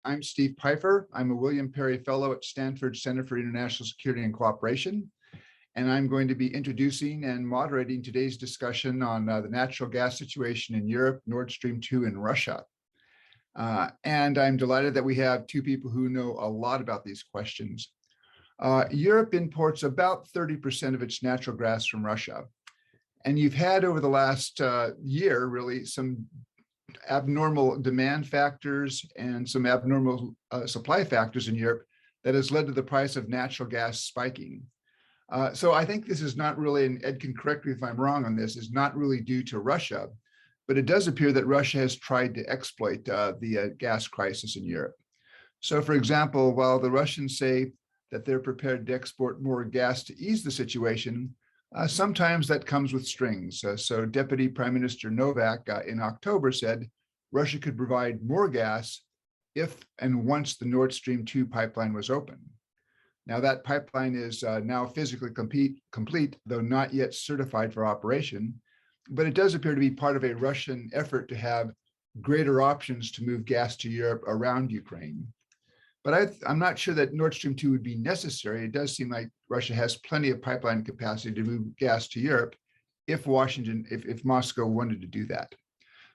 I'm Steve Pfeiffer. I'm a William Perry Fellow at Stanford Center for International Security and Cooperation, and I'm going to be introducing and moderating today's discussion on the natural gas situation in Europe, Nord Stream 2, and Russia. And I'm delighted that we have two people who know a lot about these questions. Europe imports about 30% of its natural gas from Russia. And you've had over the last year, really, some abnormal demand factors and some abnormal supply factors in Europe that has led to the price of natural gas spiking. So I think this is not really, and Ed can correct me if I'm wrong on this, is not really due to Russia, but it does appear that Russia has tried to exploit the gas crisis in Europe. So for example, while the Russians say that they're prepared to export more gas to ease the situation, sometimes that comes with strings. So Deputy Prime Minister Novak in October said Russia could provide more gas if and once the Nord Stream 2 pipeline was open. Now that pipeline is now physically complete, though not yet certified for operation, but it does appear to be part of a Russian effort to have greater options to move gas to Europe around Ukraine. But I'm not sure that Nord Stream 2 would be necessary. It does seem like Russia has plenty of pipeline capacity to move gas to Europe if Moscow wanted to do that.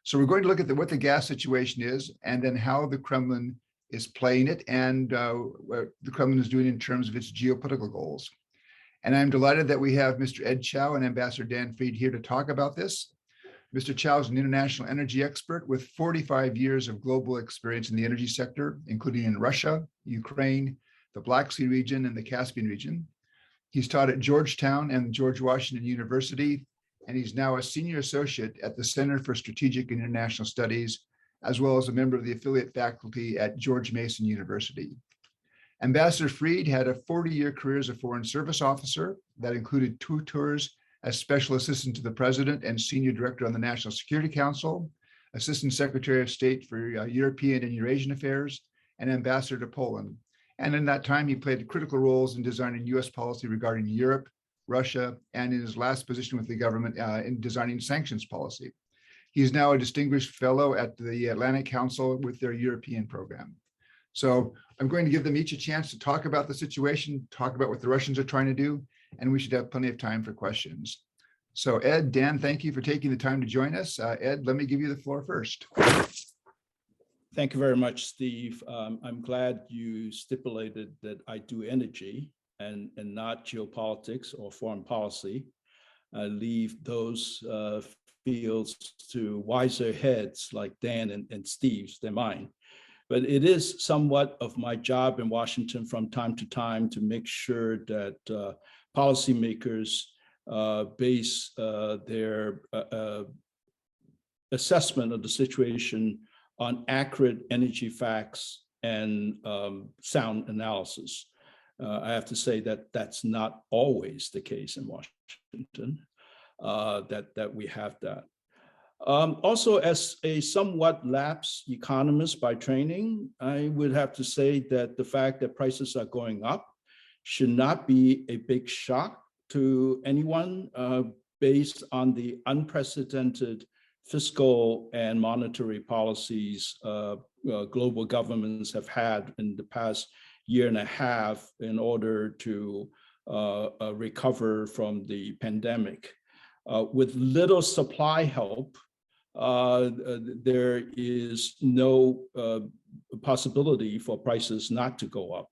So we're going to look at what the gas situation is and then how the Kremlin is playing it and what the Kremlin is doing in terms of its geopolitical goals. And I'm delighted that we have Mr. Ed Chow and Ambassador Dan Fried here to talk about this. Mr. Chow is an international energy expert with 45 years of global experience in the energy sector, including in Russia, Ukraine, the Black Sea region, and the Caspian region. He's taught at Georgetown and George Washington University, and he's now a senior associate at the Center for Strategic and International Studies, as well as a member of the affiliate faculty at George Mason University. Ambassador Fried had a 40-year career as a Foreign Service officer that included 2 tours as Special Assistant to the President and Senior Director on the National Security Council, Assistant Secretary of State for European and Eurasian Affairs, and Ambassador to Poland. And in that time, he played critical roles in designing US policy regarding Europe, Russia, and in his last position with the government in designing sanctions policy. He's now a distinguished fellow at the Atlantic Council with their European program. So I'm going to give them each a chance to talk about the situation, talk about what the Russians are trying to do, and we should have plenty of time for questions. So Ed, Dan, thank you for taking the time to join us. Ed, let me give you the floor first. Thank you very much, Steve. I'm glad you stipulated that I do energy and not geopolitics or foreign policy. I leave those fields to wiser heads like Dan and Steve's than mine. But it is somewhat of my job in Washington from time to time to make sure that policymakers base their assessment of the situation on accurate energy facts and sound analysis. I have to say that that's not always the case in Washington, that we have that. Also, as a somewhat lapsed economist by training, I would have to say that the fact that prices are going up should not be a big shock to anyone based on the unprecedented fiscal and monetary policies global governments have had in the past year and a half in order to recover from the pandemic. With little supply help, there is no possibility for prices not to go up.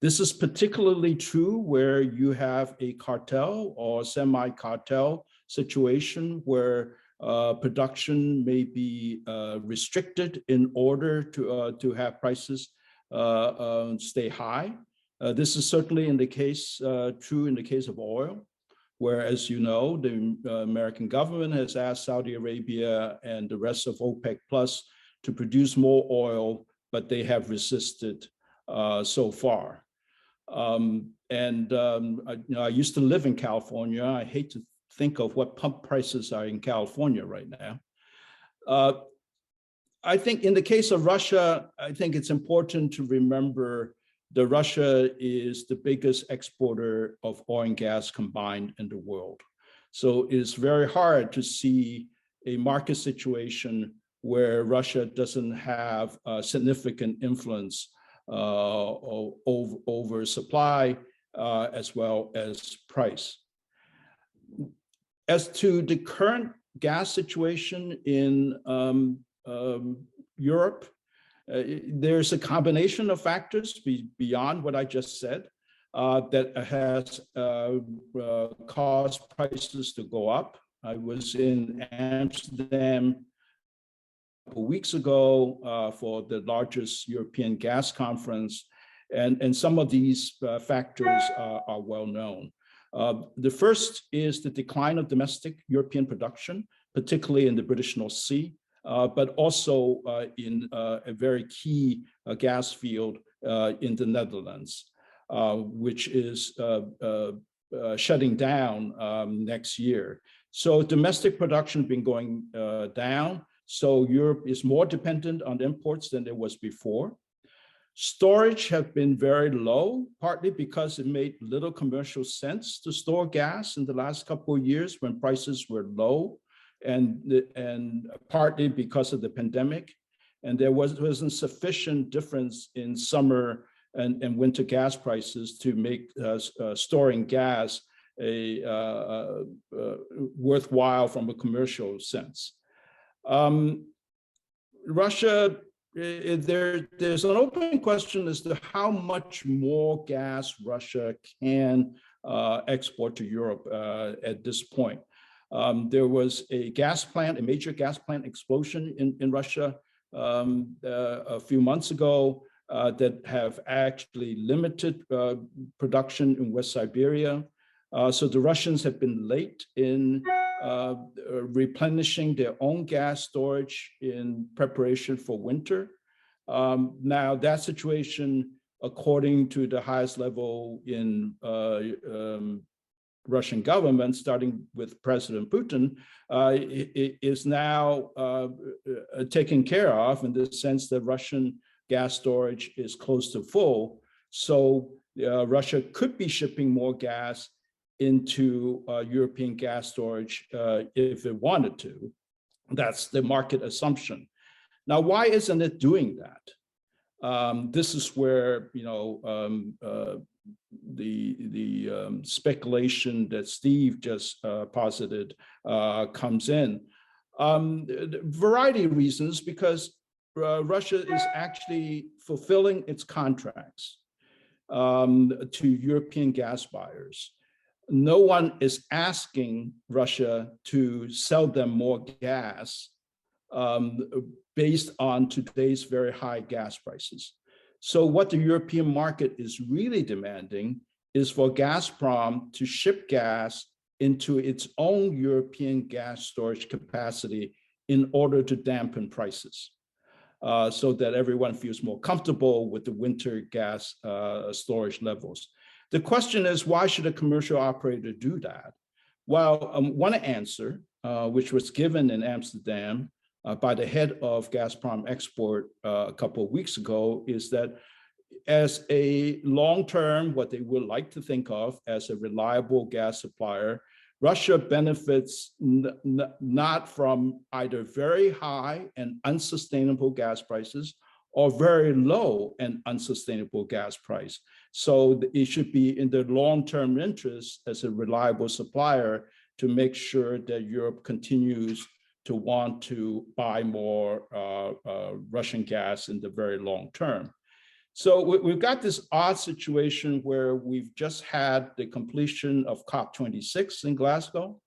This is particularly true where you have a cartel or semi-cartel situation where production may be restricted in order to have prices stay high. This is certainly true in the case of oil, where, as you know, the American government has asked Saudi Arabia and the rest of OPEC Plus to produce more oil, but they have resisted so far. I used to live in California. I hate to think of what pump prices are in California right now. I think in the case of Russia, I think it's important to remember that Russia is the biggest exporter of oil and gas combined in the world. So it's very hard to see a market situation where Russia doesn't have a significant influence over supply as well as price. As to the current gas situation in Europe, there's a combination of factors beyond what I just said that has caused prices to go up. I was in Amsterdam a couple weeks ago for the largest European gas conference, and some of these factors are well known. The first is the decline of domestic European production, particularly in the British North Sea, but also in a very key gas field in the Netherlands, which is shutting down next year. So domestic production has been going down. So Europe is more dependent on imports than it was before. Storage have been very low, partly because it made little commercial sense to store gas in the last couple of years when prices were low, and partly because of the pandemic. And there wasn't sufficient difference in summer and winter gas prices to make storing gas worthwhile from a commercial sense. Russia, there's an open question as to how much more gas Russia can export to Europe at this point. There was a major gas plant explosion in Russia a few months ago that have actually limited production in West Siberia. So the Russians have been late in replenishing their own gas storage in preparation for winter. Now that situation, according to the highest level in Russian government, starting with President Putin, is now taken care of in the sense that Russian gas storage is close to full. So Russia could be shipping more gas into European gas storage if it wanted to. That's the market assumption. Now, why isn't it doing that? This is where the speculation that Steve just posited comes in. Variety of reasons, because Russia is actually fulfilling its contracts to European gas buyers. No one is asking Russia to sell them more gas based on today's very high gas prices. So what the European market is really demanding is for Gazprom to ship gas into its own European gas storage capacity in order to dampen prices, so that everyone feels more comfortable with the winter gas storage levels. The question is, why should a commercial operator do that? Well, one answer, which was given in Amsterdam by the head of Gazprom Export a couple of weeks ago, is that as a long-term, what they would like to think of as a reliable gas supplier, Russia benefits not from either very high and unsustainable gas prices or very low and unsustainable gas price. So it should be in the long-term interest as a reliable supplier to make sure that Europe continues to want to buy more Russian gas in the very long term. So we've got this odd situation where we've just had the completion of COP26 in Glasgow,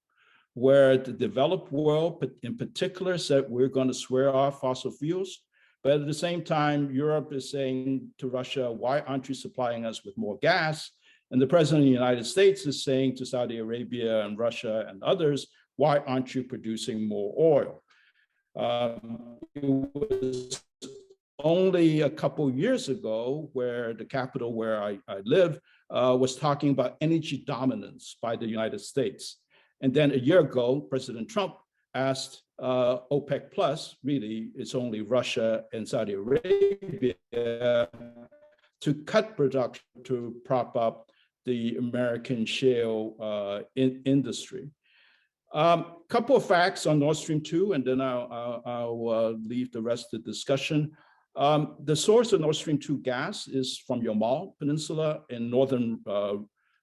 where the developed world in particular said we're going to swear off fossil fuels. But at the same time, Europe is saying to Russia, why aren't you supplying us with more gas? And the president of the United States is saying to Saudi Arabia and Russia and others, why aren't you producing more oil? It was only a couple of years ago where the capital where I live was talking about energy dominance by the United States. And then a year ago, President Trump asked OPEC Plus, really it's only Russia and Saudi Arabia, to cut production to prop up the American shale industry. Couple of facts on Nord Stream 2, and then I'll leave the rest of the discussion. The source of Nord Stream 2 gas is from Yamal Peninsula in northern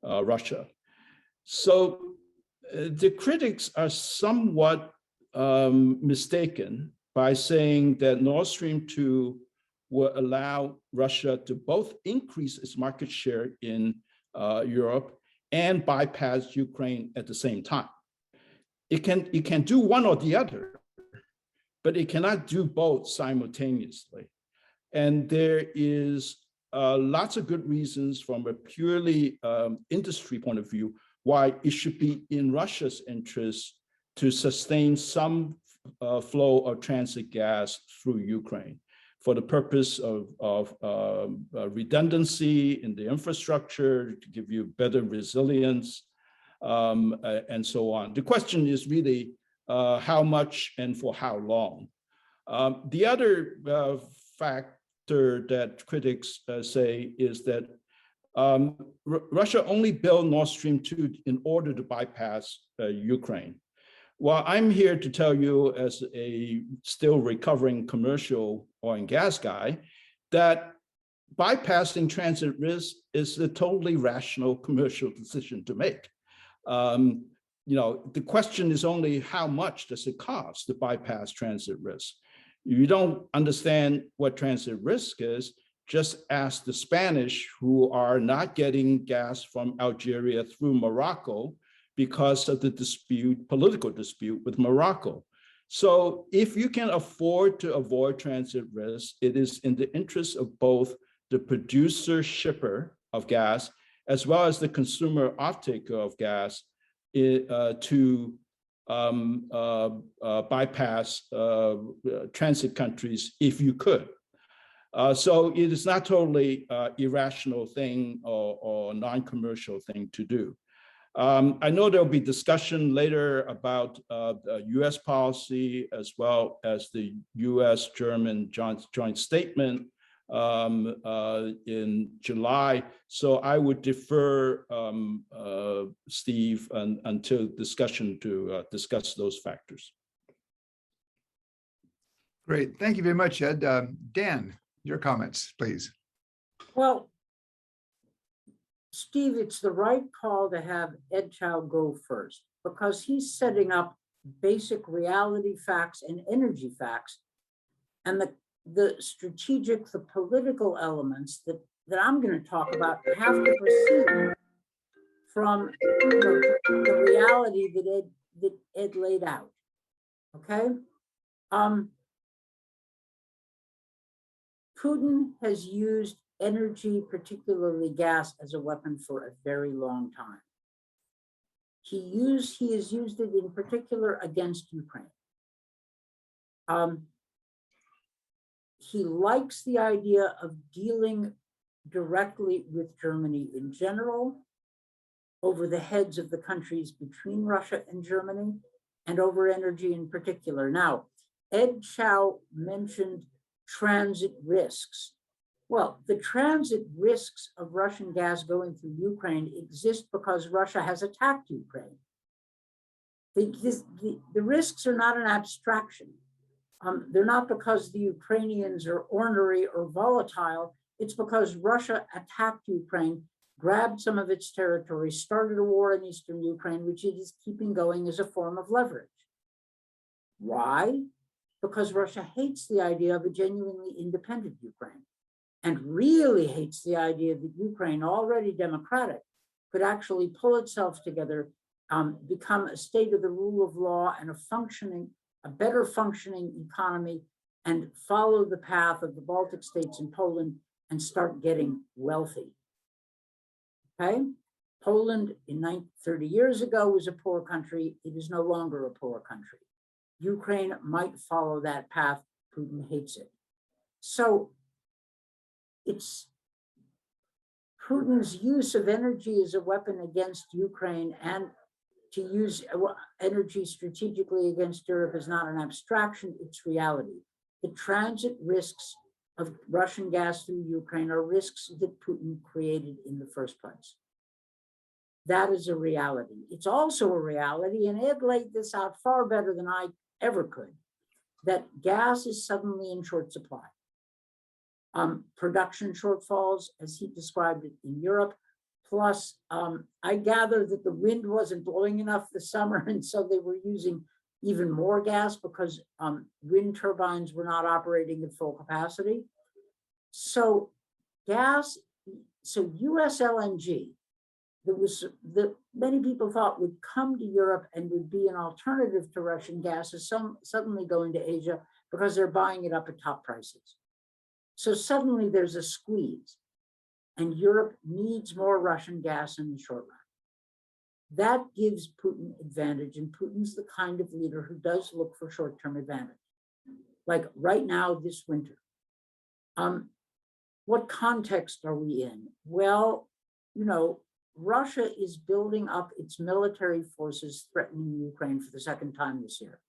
Russia. So the critics are somewhat mistaken by saying that Nord Stream 2 will allow Russia to both increase its market share in Europe and bypass Ukraine at the same time. It can do one or the other, but it cannot do both simultaneously. And there is lots of good reasons from a purely industry point of view why it should be in Russia's interest to sustain some flow of transit gas through Ukraine for the purpose of redundancy in the infrastructure, to give you better resilience, and so on. The question is really how much and for how long. The other factor that critics say is that Russia only built Nord Stream 2 in order to bypass Ukraine. Well, I'm here to tell you, as a still recovering commercial oil and gas guy, that bypassing transit risk is a totally rational commercial decision to make. The question is only how much does it cost to bypass transit risk? If you don't understand what transit risk is, just ask the Spanish, who are not getting gas from Algeria through Morocco because of the political dispute with Morocco. So if you can afford to avoid transit risk, it is in the interest of both the producer shipper of gas as well as the consumer off-taker of gas to bypass transit countries if you could. So it is not totally irrational thing or non-commercial thing to do. I know there'll be discussion later about the US policy as well as the US-German joint statement in July. So I would defer, Steve, until discussion to discuss those factors. Great. Thank you very much, Ed. Dan, your comments, please. Well, Steve, it's the right call to have Ed Chow go first, because he's setting up basic reality facts and energy facts, and the strategic, the political elements that I'm going to talk about have to proceed from the reality that Ed laid out. Okay. Putin has used energy, particularly gas, as a weapon for a very long time. He has used it in particular against Ukraine. He likes the idea of dealing directly with Germany in general, over the heads of the countries between Russia and Germany, and over energy in particular. Now, Ed Chow mentioned transit risks. Well, the transit risks of Russian gas going through Ukraine exist because Russia has attacked Ukraine. The risks are not an abstraction. They're not because the Ukrainians are ornery or volatile. It's because Russia attacked Ukraine, grabbed some of its territory, started a war in eastern Ukraine, which it is keeping going as a form of leverage. Why? Because Russia hates the idea of a genuinely independent Ukraine, and really hates the idea that Ukraine, already democratic, could actually pull itself together, become a state of the rule of law and a better functioning economy, and follow the path of the Baltic states and Poland and start getting wealthy. Okay? Poland 30 years ago was a poor country. It is no longer a poor country. Ukraine might follow that path. Putin hates it. So it's Putin's use of energy as a weapon against Ukraine, and to use energy strategically against Europe is not an abstraction, it's reality. The transit risks of Russian gas through Ukraine are risks that Putin created in the first place. that is a reality. It's also a reality, and Ed laid this out far better than I ever could, that gas is suddenly in short supply. Production shortfalls, as he described it, in Europe. Plus, I gather that the wind wasn't blowing enough this summer, and so they were using even more gas because wind turbines were not operating at full capacity. So US LNG, that many people thought would come to Europe and would be an alternative to Russian gas, is suddenly going to Asia because they're buying it up at top prices. So suddenly there's a squeeze, and Europe needs more Russian gas in the short run. That gives Putin advantage, and Putin's the kind of leader who does look for short-term advantage. Like right now, this winter. What context are we in? Well, Russia is building up its military forces threatening Ukraine for the second time this year.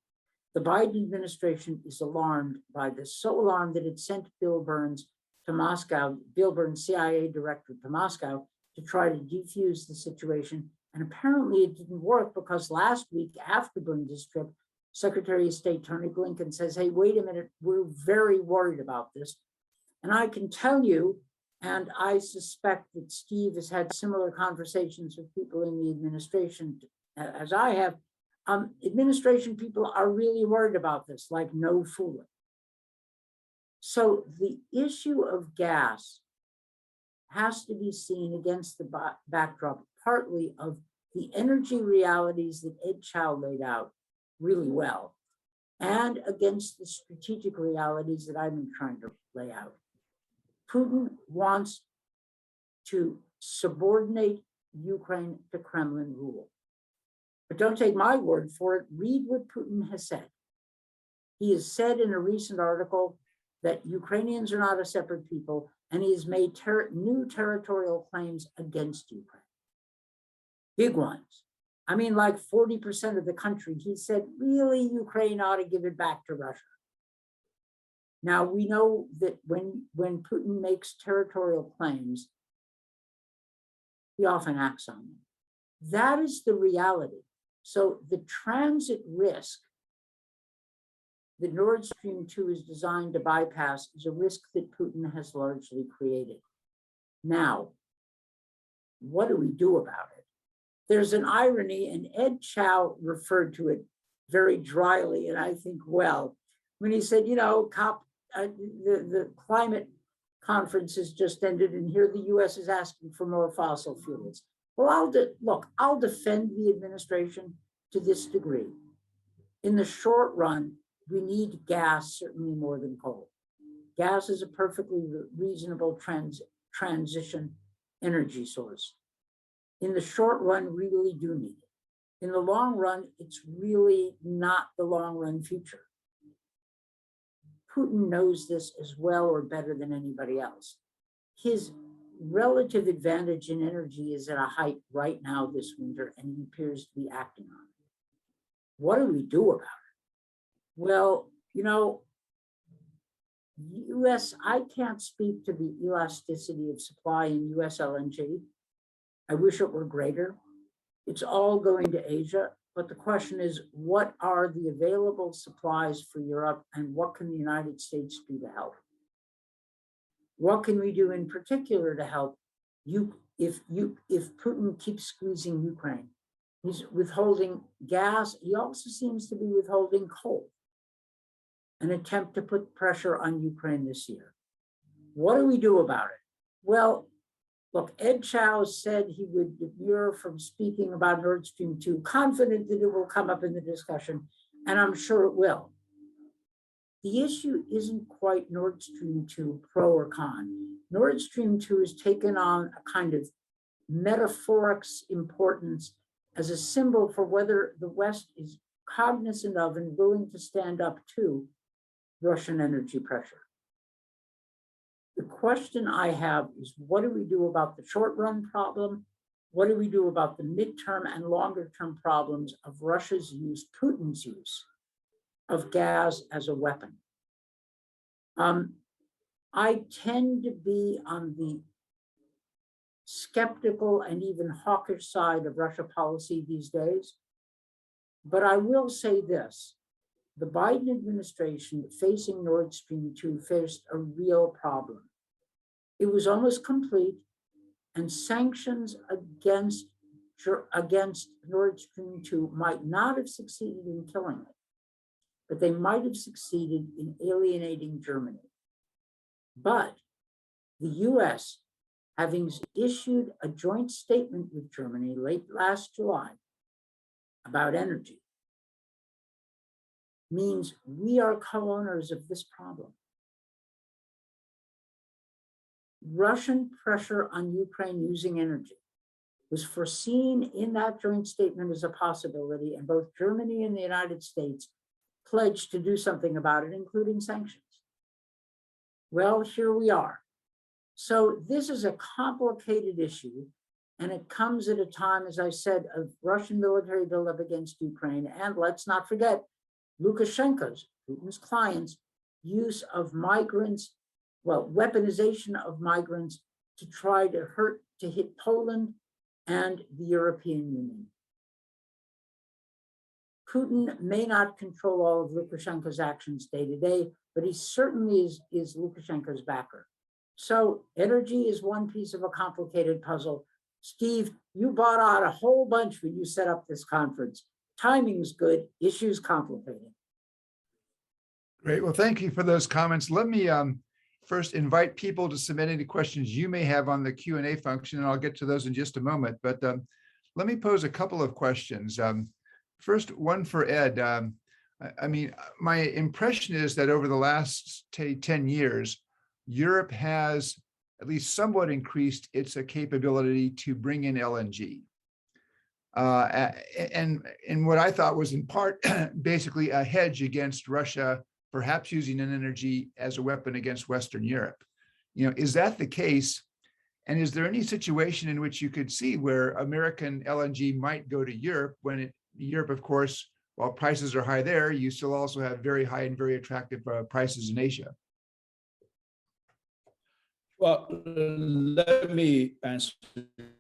The Biden administration is alarmed by this, so alarmed that it sent Bill Burns to Moscow, Bill Burns, CIA director, to Moscow to try to defuse the situation. And apparently it didn't work, because last week after Burns' trip, Secretary of State Tony Blinken says, hey, wait a minute, we're very worried about this. And I can tell you, and I suspect that Steve has had similar conversations with people in the administration as I have, administration people are really worried about this, like no fooling. So the issue of gas has to be seen against the backdrop, partly of the energy realities that Ed Chow laid out really well, and against the strategic realities that I've been trying to lay out. Putin wants to subordinate Ukraine to Kremlin rule. But don't take my word for it. Read what Putin has said. He has said in a recent article that Ukrainians are not a separate people, and he has made new territorial claims against Ukraine. Big ones. I mean, like 40% of the country. He said, really, Ukraine ought to give it back to Russia. Now, we know that when Putin makes territorial claims, he often acts on them. That is the reality. So the transit risk that Nord Stream 2 is designed to bypass is a risk that Putin has largely created. Now, what do we do about it? There's an irony, and Ed Chow referred to it very dryly, and I think well, when he said, the climate conference has just ended, and here the US is asking for more fossil fuels. Well, I'll defend the administration to this degree. In the short run, we need gas certainly more than coal. Gas is a perfectly reasonable transition energy source. In the short run, we really do need it. In the long run, it's really not the long run future. Putin knows this as well or better than anybody else. His relative advantage in energy is at a height right now this winter, and he appears to be acting on it. What do we do about it? Well, I can't speak to the elasticity of supply in US LNG. I wish it were greater. It's all going to Asia. But the question is, what are the available supplies for Europe, and what can the United States do to help? What can we do in particular to help if Putin keeps squeezing Ukraine? He's withholding gas. He also seems to be withholding coal, an attempt to put pressure on Ukraine this year. What do we do about it? Well, look, Ed Chow said he would demur from speaking about Nord Stream 2, confident that it will come up in the discussion, and I'm sure it will. The issue isn't quite Nord Stream 2 pro or con. Nord Stream 2 has taken on a kind of metaphoric importance as a symbol for whether the West is cognizant of and willing to stand up to Russian energy pressure. The question I have is, what do we do about the short run problem? What do we do about the midterm and longer term problems of Russia's use, Putin's use of gas as a weapon? I tend to be on the skeptical and even hawkish side of Russia policy these days. But I will say this, the Biden administration facing Nord Stream 2 faced a real problem. It was almost complete, and sanctions against Nord Stream 2 might not have succeeded in killing it, but they might have succeeded in alienating Germany. But the US, having issued a joint statement with Germany late last July about energy, means we are co-owners of this problem. Russian pressure on Ukraine using energy was foreseen in that joint statement as a possibility, and both Germany and the United States pledged to do something about it, including sanctions. Well, here we are. So this is a complicated issue, and it comes at a time, as I said, of Russian military buildup against Ukraine, and let's not forget Lukashenko's, Putin's clients' use of migrants, well, weaponization of migrants to try to hit Poland and the European Union. Putin may not control all of Lukashenko's actions day to day, but he certainly is Lukashenko's backer. So energy is one piece of a complicated puzzle. Steve, you bought out a whole bunch when you set up this conference. Timing's good, issues complicated. Great. Well, thank you for those comments. Let me first invite people to submit any questions you may have on the Q&A function, and I'll get to those in just a moment. But let me pose a couple of questions. First, one for Ed. I mean, my impression is that over the last 10 years, Europe has at least somewhat increased its capability to bring in LNG. And what I thought was in part basically a hedge against Russia, perhaps using an energy as a weapon against Western Europe. You know, is that the case? And is there any situation in which you could see where American LNG might go to Europe when Europe, of course, while prices are high there, you still also have very high and very attractive prices in Asia? Well, let me answer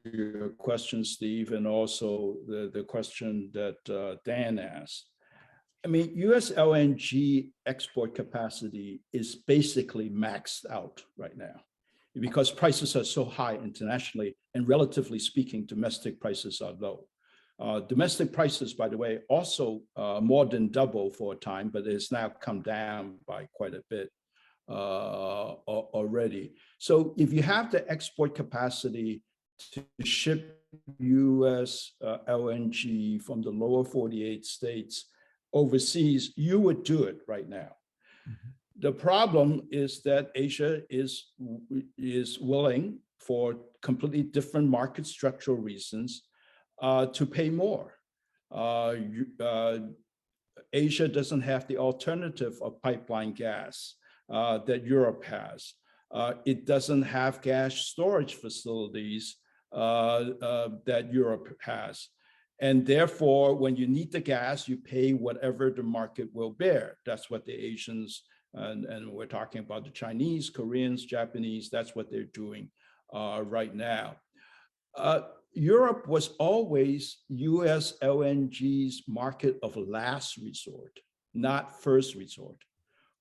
your question, Steve, and also the question that Dan asked. I mean, US LNG export capacity is basically maxed out right now because prices are so high internationally, and relatively speaking, domestic prices are low. Domestic prices, by the way, also more than double for a time, but it's now come down by quite a bit already. So if you have the export capacity to ship US LNG from the lower 48 states overseas, you would do it right now. Mm-hmm. The problem is that Asia is willing, for completely different market structural reasons, to pay more. Asia doesn't have the alternative of pipeline gas that Europe has. It doesn't have gas storage facilities that Europe has. And therefore, when you need the gas, you pay whatever the market will bear. That's what the Asians, and we're talking about the Chinese, Koreans, Japanese, that's what they're doing right now. Europe was always US LNG's market of last resort, not first resort.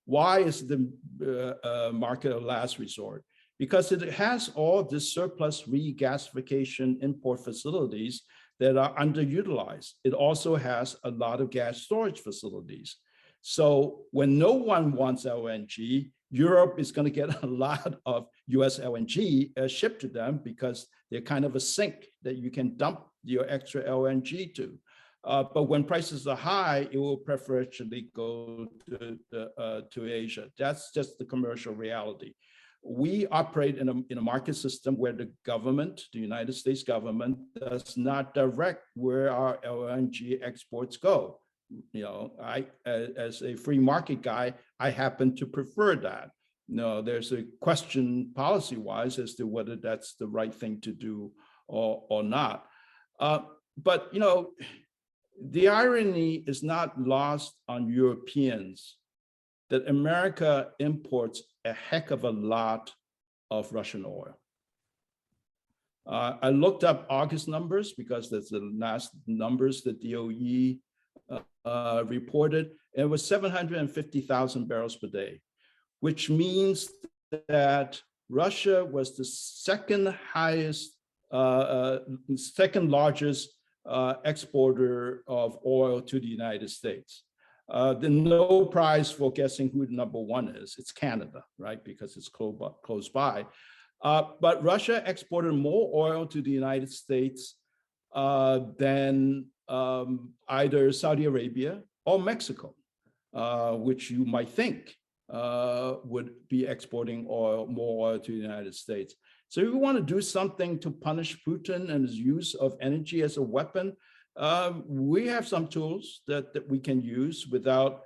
Why is the market of last resort? Because it has all this surplus regasification import facilities that are underutilized. It also has a lot of gas storage facilities. So when no one wants LNG, Europe is going to get a lot of US LNG shipped to them because they're kind of a sink that you can dump your extra LNG to. But when prices are high, it will preferentially go to Asia. That's just the commercial reality. We operate in a market system where the government, the United States government, does not direct where our LNG exports go. You know, as a free market guy, I happen to prefer that. No, there's a question policy-wise as to whether that's the right thing to do or not. But you know, the irony is not lost on Europeans that America imports a heck of a lot of Russian oil. I looked up August numbers because that's the last numbers that DOE reported. It was 750,000 barrels per day, which means that Russia was the second largest exporter of oil to the United States. The no prize for guessing who the number one is. It's Canada, right? Because it's close by. But Russia exported more oil to the United States than either Saudi Arabia or Mexico, which you might think would be exporting more oil to the United States. So if we want to do something to punish Putin and his use of energy as a weapon, we have some tools that we can use without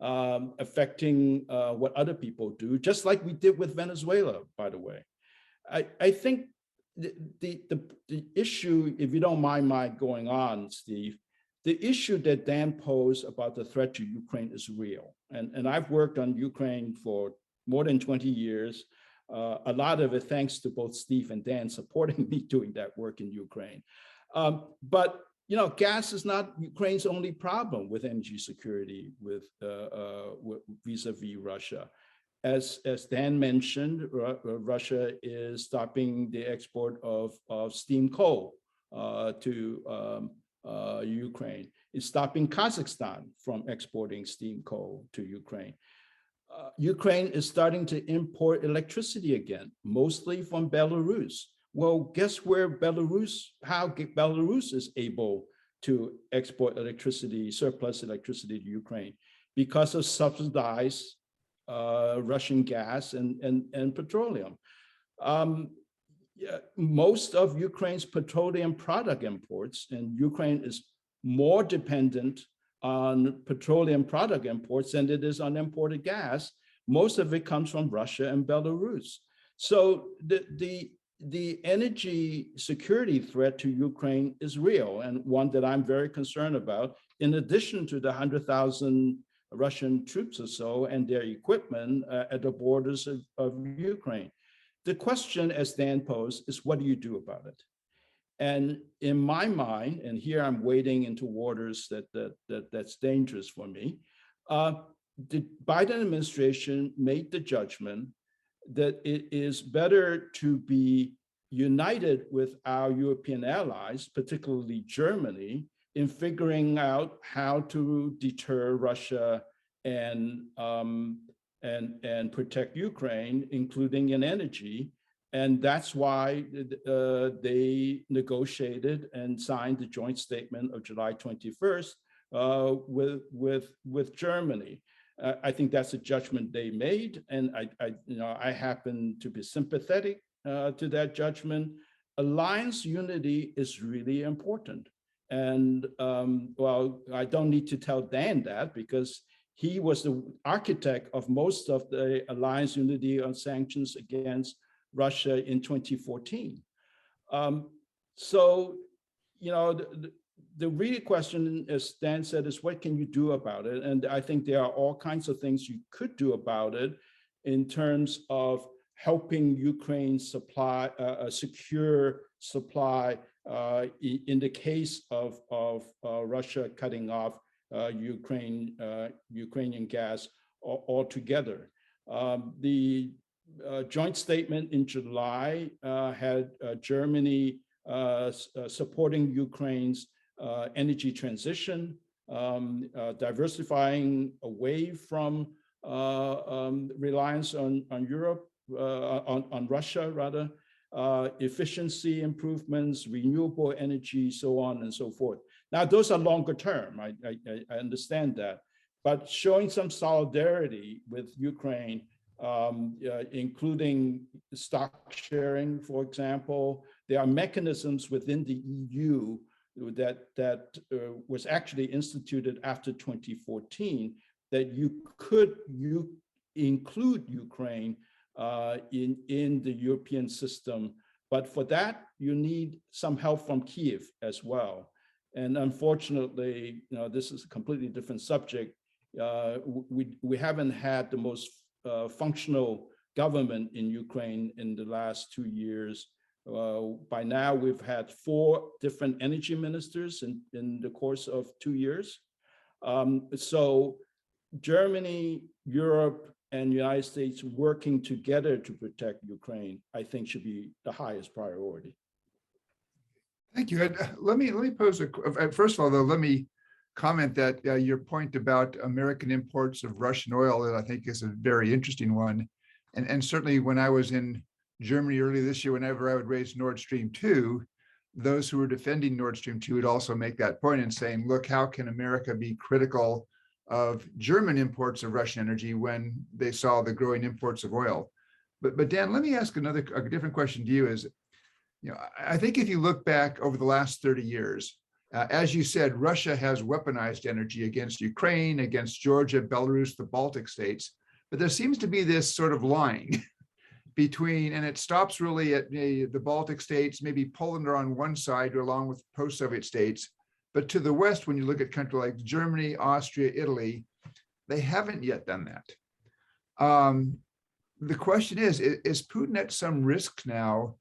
affecting what other people do, just like we did with Venezuela, by the way. I think the issue, if you don't mind my going on, Steve, the issue that Dan posed about the threat to Ukraine is real. And I've worked on Ukraine for more than 20 years. A lot of it thanks to both Steve and Dan supporting me doing that work in Ukraine. But you know, gas is not Ukraine's only problem with energy security vis-a-vis Russia. As Dan mentioned, Russia is stopping the export of steam coal to Ukraine. It's stopping Kazakhstan from exporting steam coal to Ukraine. Ukraine is starting to import electricity again, mostly from Belarus. Well, guess where how Belarus is able to export electricity, surplus electricity to Ukraine? Because of subsidized Russian gas and petroleum. Most of Ukraine's petroleum product imports, and Ukraine is more dependent on petroleum product imports than it is on imported gas. Most of it comes from Russia and Belarus. So the energy security threat to Ukraine is real, and one that I'm very concerned about, in addition to the 100,000 Russian troops or so and their equipment at the borders of Ukraine. The question, as Dan posed, is what do you do about it? And in my mind, and here I'm wading into waters that's dangerous for me, the Biden administration made the judgment that it is better to be united with our European allies, particularly Germany, in figuring out how to deter Russia and protect Ukraine, including in energy. And that's why they negotiated and signed the joint statement of July 21st with Germany. I think that's a judgment they made, and I happen to be sympathetic to that judgment. Alliance unity is really important. And well, I don't need to tell Dan that because he was the architect of most of the alliance unity on sanctions against Russia in 2014. So, you know, the real question, as Dan said, is what can you do about it? And I think there are all kinds of things you could do about it in terms of helping Ukraine supply, secure supply in the case of Russia cutting off Ukrainian gas altogether. The joint statement in July had Germany supporting Ukraine's energy transition, diversifying away from reliance on Europe, on Russia rather, efficiency improvements, renewable energy, so on and so forth. Now, those are longer term, I understand that, but showing some solidarity with Ukraine, including stock sharing, for example. There are mechanisms within the EU that was actually instituted after 2014 that you include Ukraine in the European system. But for that, you need some help from Kyiv as well. And unfortunately, you know, this is a completely different subject. We haven't had the most functional government in Ukraine in the last 2 years. By now, we've had 4 different energy ministers in the course of 2 years. So Germany, Europe, and the United States working together to protect Ukraine, I think should be the highest priority. Thank you. Let me pose first of all, though, let me comment that your point about American imports of Russian oil, that I think is a very interesting one. And certainly when I was in Germany earlier this year, whenever I would raise Nord Stream 2, those who were defending Nord Stream 2 would also make that point and saying, look, how can America be critical of German imports of Russian energy when they saw the growing imports of oil? But Dan, let me ask a different question to you. Is, I think if you look back over the last 30 years, as you said, Russia has weaponized energy against Ukraine, against Georgia, Belarus, the Baltic states. But there seems to be this sort of line between, and it stops really at the Baltic states, maybe Poland are on one side along with post-Soviet states. But to the west, when you look at countries like Germany, Austria, Italy, they haven't yet done that. The question is Putin at some risk now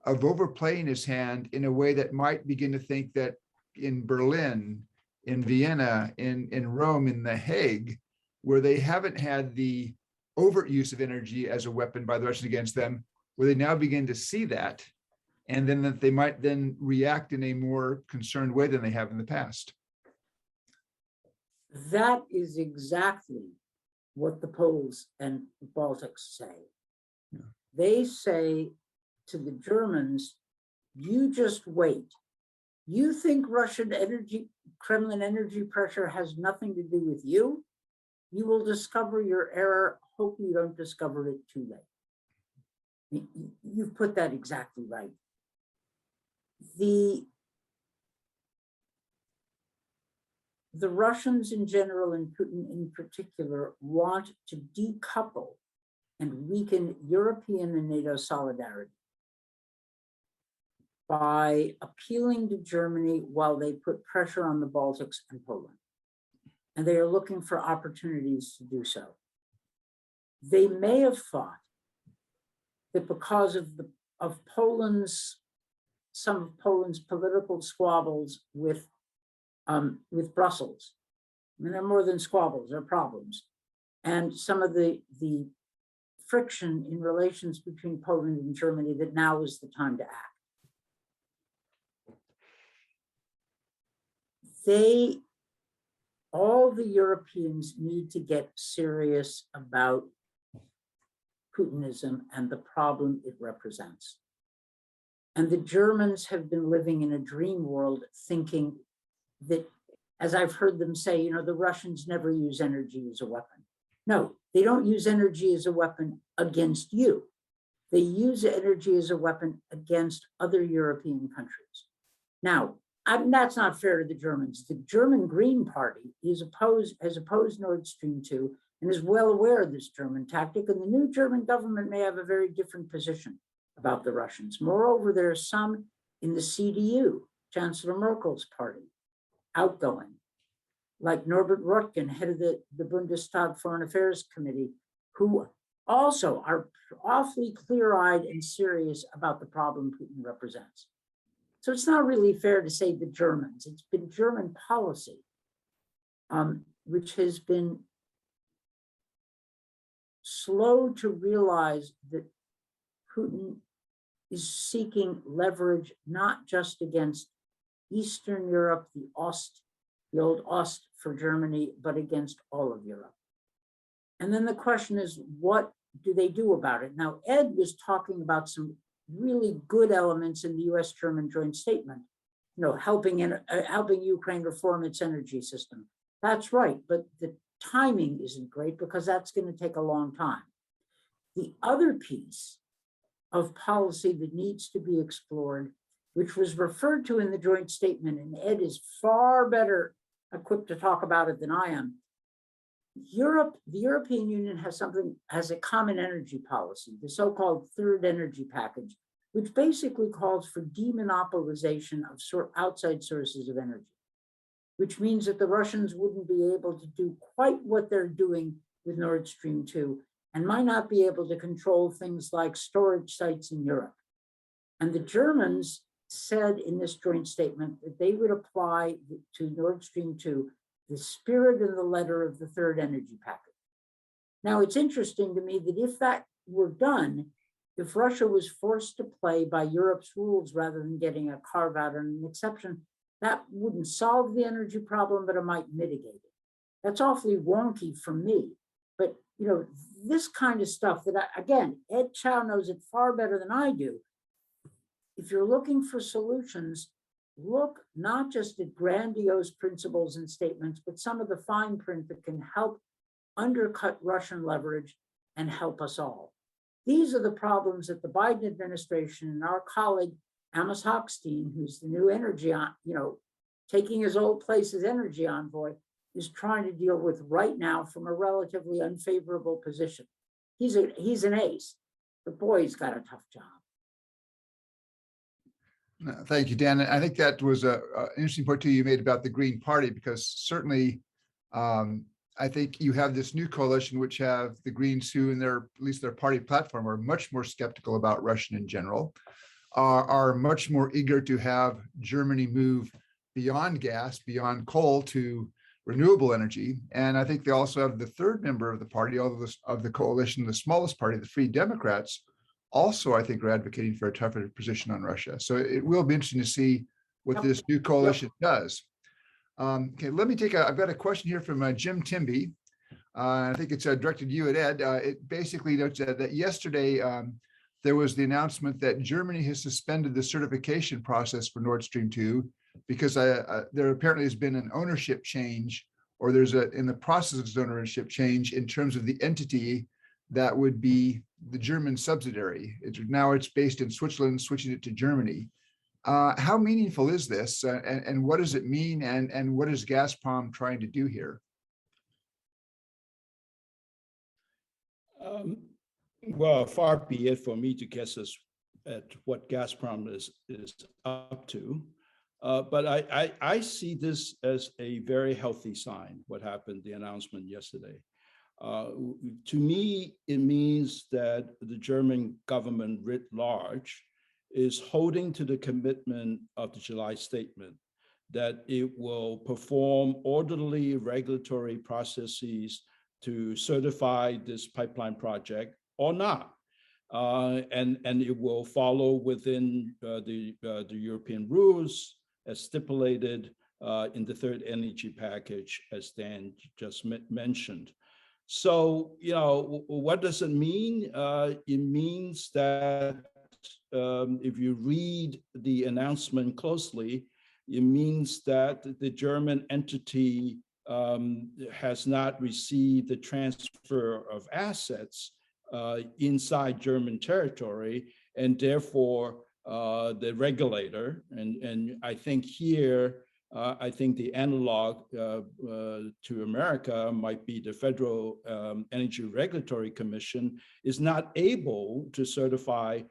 of overplaying his hand in a way that might begin to think that in Berlin, in Vienna, in Rome, in The Hague, where they haven't had the overt use of energy as a weapon by the Russians against them, where they now begin to see that, and then that they might then react in a more concerned way than they have in the past? That is exactly what the Poles and Baltics say. Yeah. They say to the Germans, you just wait. You think Russian energy, Kremlin energy pressure has nothing to do with you? You will discover your error. Hope you don't discover it too late. You've put that exactly right. The Russians in general and Putin in particular want to decouple and weaken European and NATO solidarity by appealing to Germany while they put pressure on the Baltics and Poland. And they are looking for opportunities to do so. They may have thought that because of some of Poland's political squabbles with Brussels, I mean, they're more than squabbles, they're problems, and some of the friction in relations between Poland and Germany, that now is the time to act. All the Europeans need to get serious about Putinism and the problem it represents. And the Germans have been living in a dream world, thinking that, as I've heard them say, the Russians never use energy as a weapon. No, they don't use energy as a weapon against you. They use energy as a weapon against other European countries. Now, that's not fair to the Germans. The German Green Party has opposed Nord Stream 2 and is well aware of this German tactic, and the new German government may have a very different position about the Russians. Moreover, there are some in the CDU, Chancellor Merkel's party, outgoing, like Norbert Röttgen, head of the Bundestag Foreign Affairs Committee, who also are awfully clear-eyed and serious about the problem Putin represents. So it's not really fair to say the Germans. It's been German policy, which has been slow to realize that Putin is seeking leverage not just against Eastern Europe, the old Ost for Germany, but against all of Europe. And then the question is, what do they do about it? Now, Ed was talking about some really good elements in the US-German joint statement, helping Ukraine reform its energy system. That's right, but the timing isn't great because that's going to take a long time. The other piece of policy that needs to be explored, which was referred to in the joint statement, and Ed is far better equipped to talk about it than I am. The European Union has a common energy policy, the so-called third energy package, which basically calls for demonopolization of outside sources of energy, which means that the Russians wouldn't be able to do quite what they're doing with Nord Stream 2 and might not be able to control things like storage sites in Europe. And the Germans said in this joint statement that they would apply to Nord Stream 2 the spirit and the letter of the third energy package. Now, it's interesting to me that if that were done, if Russia was forced to play by Europe's rules rather than getting a carve out and an exception, that wouldn't solve the energy problem, but it might mitigate it. That's awfully wonky for me. But, you know, this kind of stuff that, again, Ed Chow knows it far better than I do. If you're looking for solutions, look not just at grandiose principles and statements, but some of the fine print that can help undercut Russian leverage and help us all. These are the problems that the Biden administration and our colleague Amos Hochstein, who's the new energy, taking his old place as energy envoy, is trying to deal with right now from a relatively unfavorable position. He's an ace, but boy, he's got a tough job. Thank you, Dan. I think that was an interesting point too you made about the Green Party, because certainly I think you have this new coalition which have the Greens who, in their at least their party platform, are much more skeptical about Russia in general, are much more eager to have Germany move beyond gas, beyond coal to renewable energy. And I think they also have the third member of the party, of the coalition, the smallest party, the Free Democrats, also, I think, are advocating for a tougher position on Russia. So it will be interesting to see what this new coalition does. Okay, let me I've got a question here from Jim Timby. I think it's directed to you and Ed. It basically notes that yesterday there was the announcement that Germany has suspended the certification process for Nord Stream 2 because there apparently has been an ownership change, or there's in the process of ownership change in terms of the entity that would be the German subsidiary. Now it's based in Switzerland, switching it to Germany. How meaningful is this, and what does it mean, and what is Gazprom trying to do here? Well, far be it for me to guess at what Gazprom is up to. But I see this as a very healthy sign, what happened, the announcement yesterday. To me, it means that the German government writ large is holding to the commitment of the July statement that it will perform orderly regulatory processes to certify this pipeline project or not. And it will follow within the European rules as stipulated in the third energy package, as Dan just mentioned. So, what does it mean? It means that if you read the announcement closely, it means that the German entity has not received the transfer of assets inside German territory, and therefore the regulator, and I think here, I think the analog to America might be the Federal Energy Regulatory Commission, is not able to certify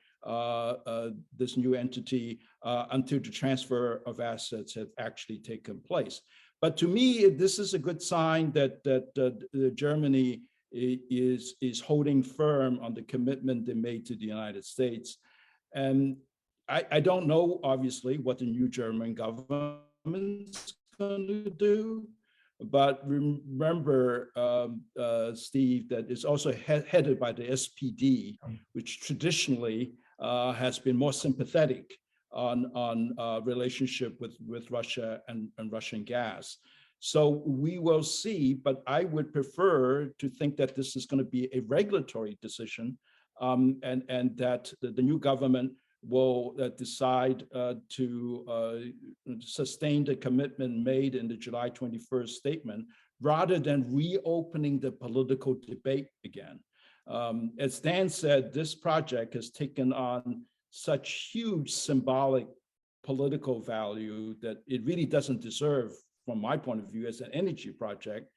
this new entity until the transfer of assets have actually taken place. But to me, this is a good sign that Germany is holding firm on the commitment they made to the United States. And I don't know, obviously, what the new German government's going to do, but remember, Steve, that it's also headed by the SPD, which traditionally has been more sympathetic on relationship with Russia and Russian gas. So we will see, but I would prefer to think that this is going to be a regulatory decision, and that the new government will decide to sustain the commitment made in the July 21st statement, rather than reopening the political debate again. As Dan said, this project has taken on such huge symbolic political value that it really doesn't deserve, from my point of view, as an energy project,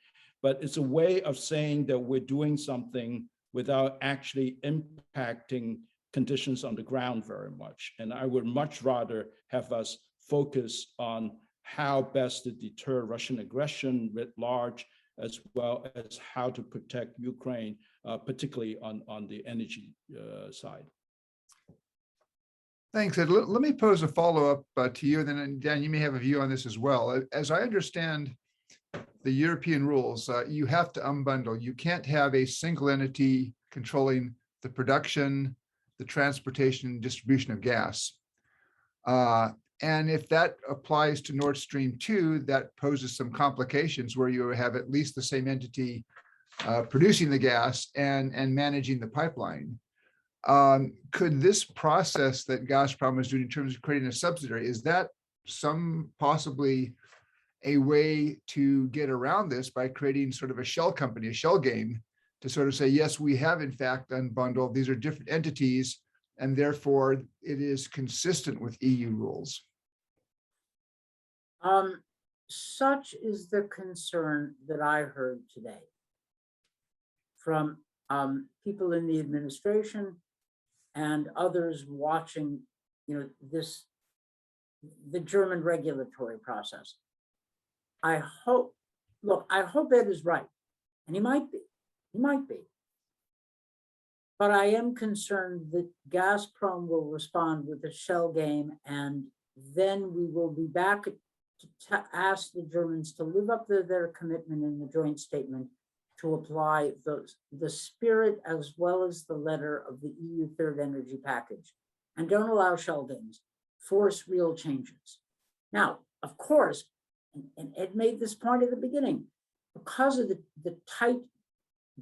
but it's a way of saying that we're doing something without actually impacting conditions on the ground very much. And I would much rather have us focus on how best to deter Russian aggression writ large, as well as how to protect Ukraine, particularly on the energy side. Thanks, Ed. Let me pose a follow-up to you, and then Dan, you may have a view on this as well. As I understand the European rules, you have to unbundle. You can't have a single entity controlling the production, the transportation, and distribution of gas. And if that applies to Nord Stream 2, that poses some complications where you have at least the same entity producing the gas and managing the pipeline. Could this process that Gazprom is doing in terms of creating a subsidiary, is that some possibly a way to get around this by creating sort of a shell company, a shell game, to sort of say, yes, we have in fact unbundled, these are different entities, and therefore it is consistent with EU rules? Such is the concern that I heard today from people in the administration and others watching, the German regulatory process. I hope Ed is right, and he might be. But I am concerned that Gazprom will respond with a shell game, and then we will be back to ask the Germans to live up to their commitment in the joint statement to apply the spirit as well as the letter of the EU Third Energy Package, and don't allow shell games, force real changes. Now, of course, and Ed made this point at the beginning, because of the tight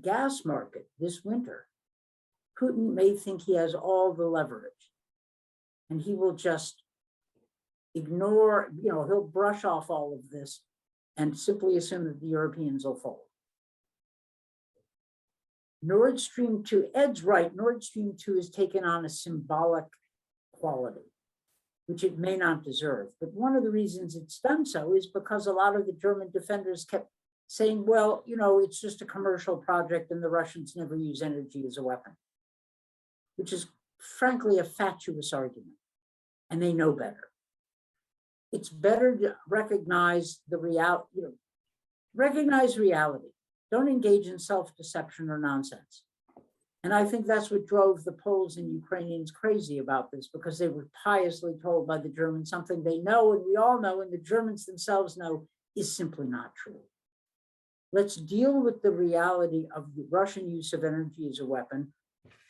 gas market this winter, Putin may think he has all the leverage, and he will just ignore, he'll brush off all of this and simply assume that the Europeans will fold. Nord Stream 2, Ed's right, Nord Stream 2 has taken on a symbolic quality, which it may not deserve. But one of the reasons it's done so is because a lot of the German defenders kept saying, well, it's just a commercial project and the Russians never use energy as a weapon, which is frankly a fatuous argument, and they know better. It's better to recognize recognize reality. Don't engage in self-deception or nonsense. And I think that's what drove the Poles and Ukrainians crazy about this, because they were piously told by the Germans something they know, and we all know, and the Germans themselves know, is simply not true. Let's deal with the reality of the Russian use of energy as a weapon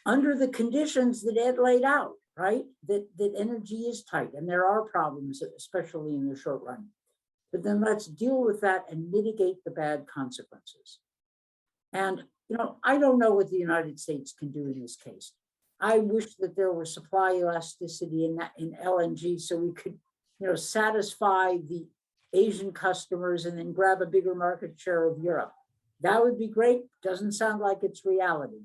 under the conditions that Ed laid out, right? That energy is tight, and there are problems, especially in the short run. But then let's deal with that and mitigate the bad consequences. And, I don't know what the United States can do in this case. I wish that there were supply elasticity in LNG so we could, satisfy the Asian customers and then grab a bigger market share of Europe. That would be great. Doesn't sound like it's reality.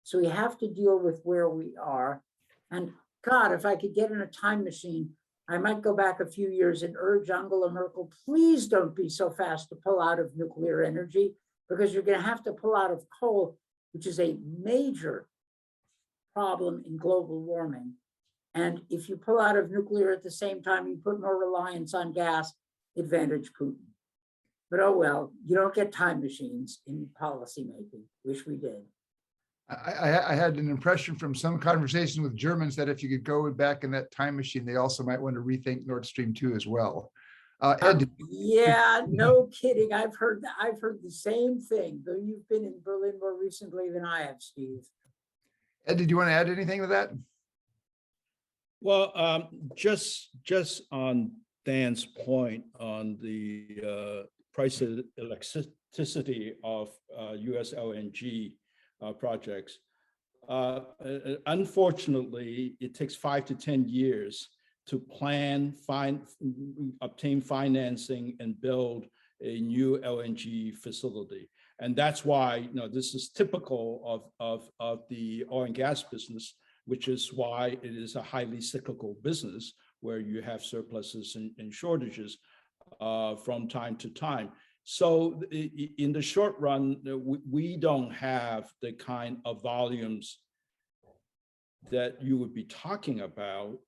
So we have to deal with where we are. And God, if I could get in a time machine, I might go back a few years and urge Angela Merkel, please don't be so fast to pull out of nuclear energy, because you're going to have to pull out of coal, which is a major problem in global warming. And if you pull out of nuclear at the same time, you put more reliance on gas, advantage Putin. But oh well, you don't get time machines in policymaking. Wish we did. I had an impression from some conversations with Germans that if you could go back in that time machine, they also might want to rethink Nord Stream 2 as well. Ed, yeah, no kidding. I've heard the same thing, though you've been in Berlin more recently than I have, Steve. Ed, did you want to add anything to that? Well, just on Dan's point on the price of electricity of US LNG projects. Unfortunately, it takes 5 to 10 years to plan, obtain financing, and build a new LNG facility. And that's why this is typical of the oil and gas business, which is why it is a highly cyclical business where you have surpluses and shortages from time to time. So in the short run, we don't have the kind of volumes that you would be talking about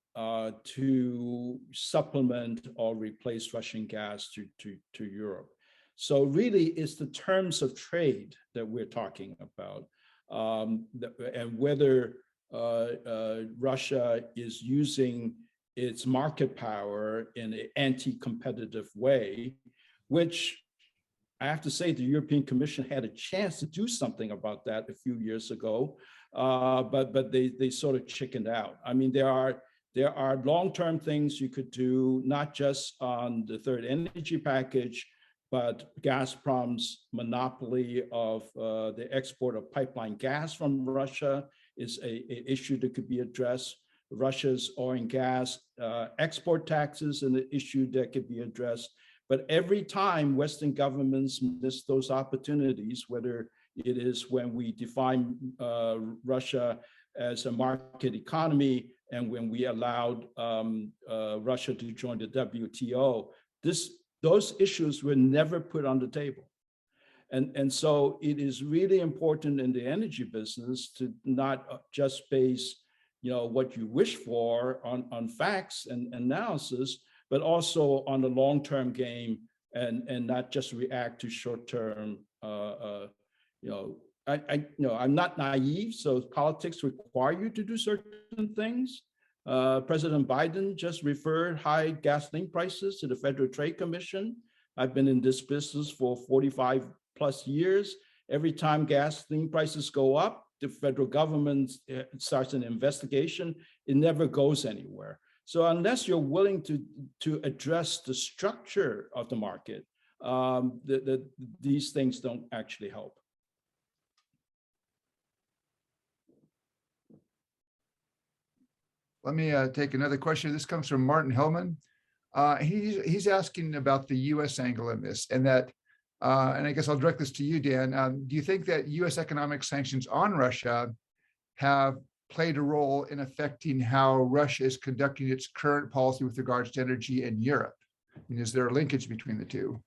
to supplement or replace Russian gas to Europe. So really, it's the terms of trade that we're talking about, and whether Russia is using its market power in an anti-competitive way, which I have to say the European Commission had a chance to do something about that a few years ago, but they sort of chickened out. I mean, there are long-term things you could do, not just on the third energy package, but Gazprom's monopoly of the export of pipeline gas from Russia is a issue that could be addressed. Russia's oil and gas export taxes and the issue that could be addressed. But every time Western governments miss those opportunities, whether it is when we define Russia as a market economy and when we allowed Russia to join the WTO, those issues were never put on the table. And so it is really important in the energy business to not just base what you wish for on facts and analysis, but also on the long-term game and not just react to short-term. I'm not naive, so politics require you to do certain things. President Biden just referred high gasoline prices to the Federal Trade Commission. I've been in this business for 45 plus years. Every time gasoline prices go up, the federal government starts an investigation. It never goes anywhere. So unless you're willing to address the structure of the market, these things don't actually help. Let me take another question. This comes from Martin Hellman. He's asking about the U.S. angle in this, and that, and I guess I'll direct this to you, Dan. Do you think that U.S. economic sanctions on Russia have played a role in affecting how Russia is conducting its current policy with regards to energy in Europe? I mean, is there a linkage between the two?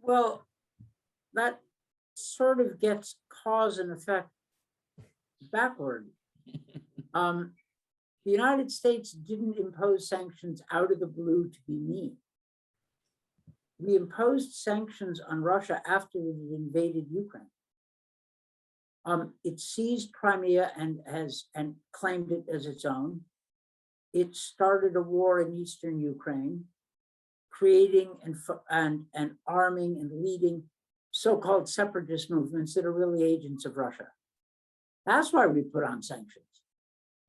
Well, that sort of gets cause and effect backward. The United States didn't impose sanctions out of the blue to be mean. We imposed sanctions on Russia after it had invaded Ukraine. It seized Crimea and claimed it as its own. It started a war in eastern Ukraine, creating and arming and leading so-called separatist movements that are really agents of Russia. That's why we put on sanctions.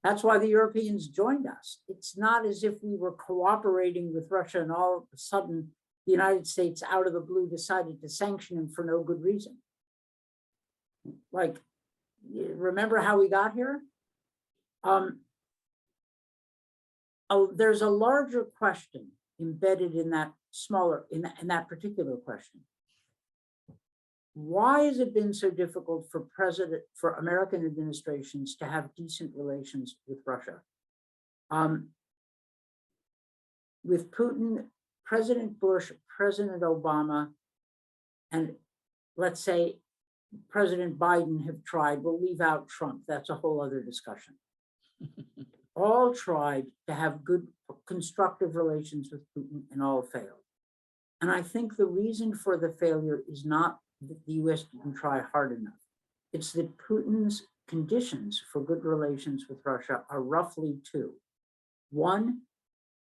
That's why the Europeans joined us. It's not as if we were cooperating with Russia and all of a sudden the United States out of the blue decided to sanction him for no good reason. Like, remember how we got here? There's a larger question embedded in that in that particular question. Why has it been so difficult for American administrations to have decent relations with Russia? With Putin, President Bush, President Obama, and let's say President Biden have tried, we'll leave out Trump, that's a whole other discussion. All tried to have good, constructive relations with Putin and all failed. And I think the reason for the failure is not that the US didn't try hard enough. It's that Putin's conditions for good relations with Russia are roughly two. One,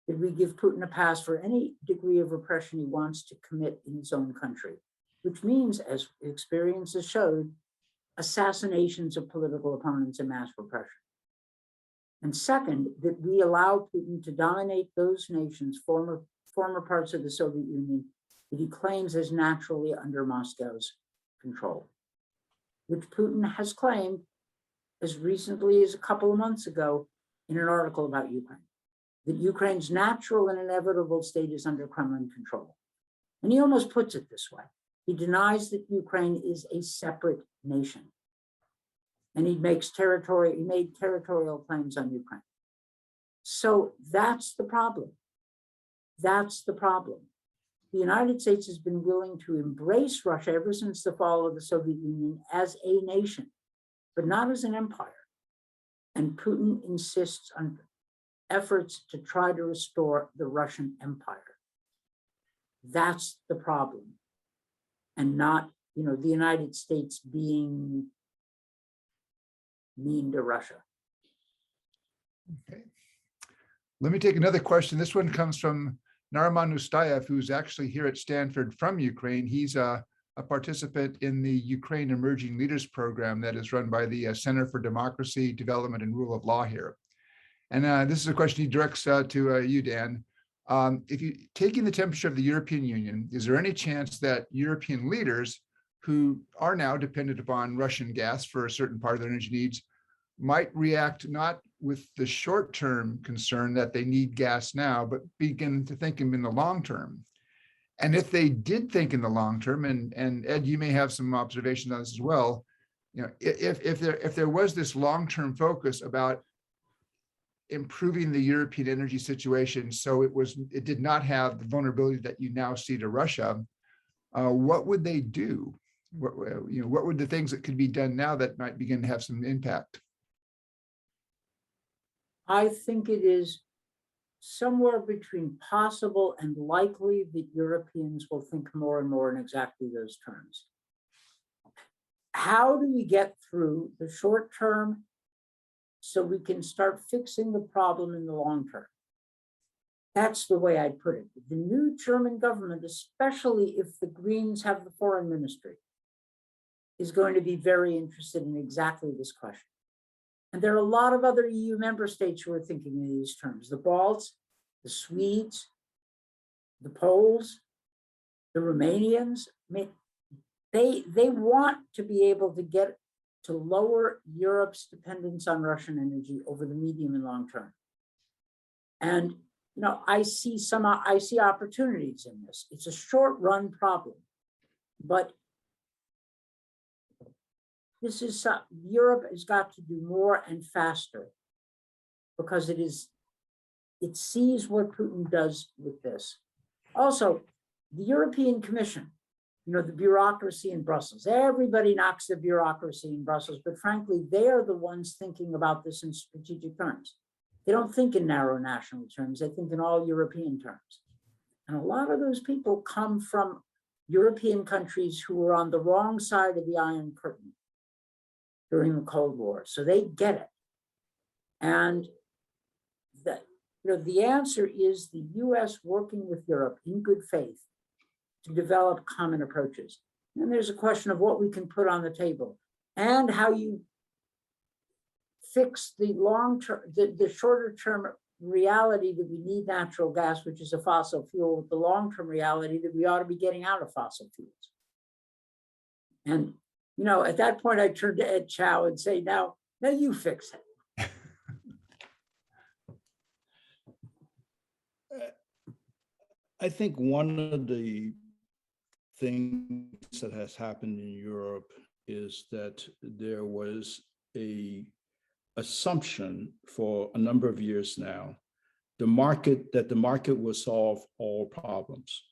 that we give Putin a pass for any degree of repression he wants to commit in his own country, which means, as experience has showed, assassinations of political opponents and mass repression. And second, that we allow Putin to dominate those nations, former parts of the Soviet Union, that he claims as naturally under Moscow's control, which Putin has claimed as recently as a couple of months ago in an article about Ukraine, that Ukraine's natural and inevitable state is under Kremlin control. And he almost puts it this way. He denies that Ukraine is a separate nation. And he made territorial claims on Ukraine. So that's the problem. That's the problem. The United States has been willing to embrace Russia ever since the fall of the Soviet Union as a nation, but not as an empire. And Putin insists on efforts to try to restore the Russian Empire. That's the problem. And not, the United States being mean to Russia. Okay. Let me take another question. This one comes from Narman Ustayev, who's actually here at Stanford from Ukraine. He's a participant in the Ukraine Emerging Leaders Program that is run by the Center for Democracy, Development, and Rule of Law here. And this is a question he directs to you, Dan. If you taking the temperature of the European Union, is there any chance that European leaders who are now dependent upon Russian gas for a certain part of their energy needs might react not with the short-term concern that they need gas now, but begin to think in the long term? And if they did think in the long term, and Ed, you may have some observations on this as well, you know, if there was this long-term focus about improving the European energy situation so it did not have the vulnerability that you now see to Russia, what would they do? What would the things that could be done now that might begin to have some impact? I think it is somewhere between possible and likely that Europeans will think more and more in exactly those terms. How do we get through the short term so we can start fixing the problem in the long term? That's the way I put it. The new German government, especially if the Greens have the foreign ministry, is going to be very interested in exactly this question. And there are a lot of other EU member states who are thinking in these terms: the Balts, the Swedes, the Poles, the Romanians. I mean, they want to be able to get to lower Europe's dependence on Russian energy over the medium and long term. And I see opportunities in this. It's a short-run problem, but this is Europe has got to do more and faster, because it sees what Putin does with this. Also, the European Commission, the bureaucracy in Brussels. Everybody knocks the bureaucracy in Brussels, but frankly, they are the ones thinking about this in strategic terms. They don't think in narrow national terms. They think in all European terms. And a lot of those people come from European countries who were on the wrong side of the Iron Curtain during the Cold War. So they get it. And the answer is the US working with Europe in good faith to develop common approaches. And there's a question of what we can put on the table and how you fix the long-term, the shorter-term reality that we need natural gas, which is a fossil fuel, with the long-term reality that we ought to be getting out of fossil fuels. And at that point, I turn to Ed Chow and say, now you fix it. I think one of the things that has happened in Europe is that there was a assumption for a number of years now, that the market will solve all problems.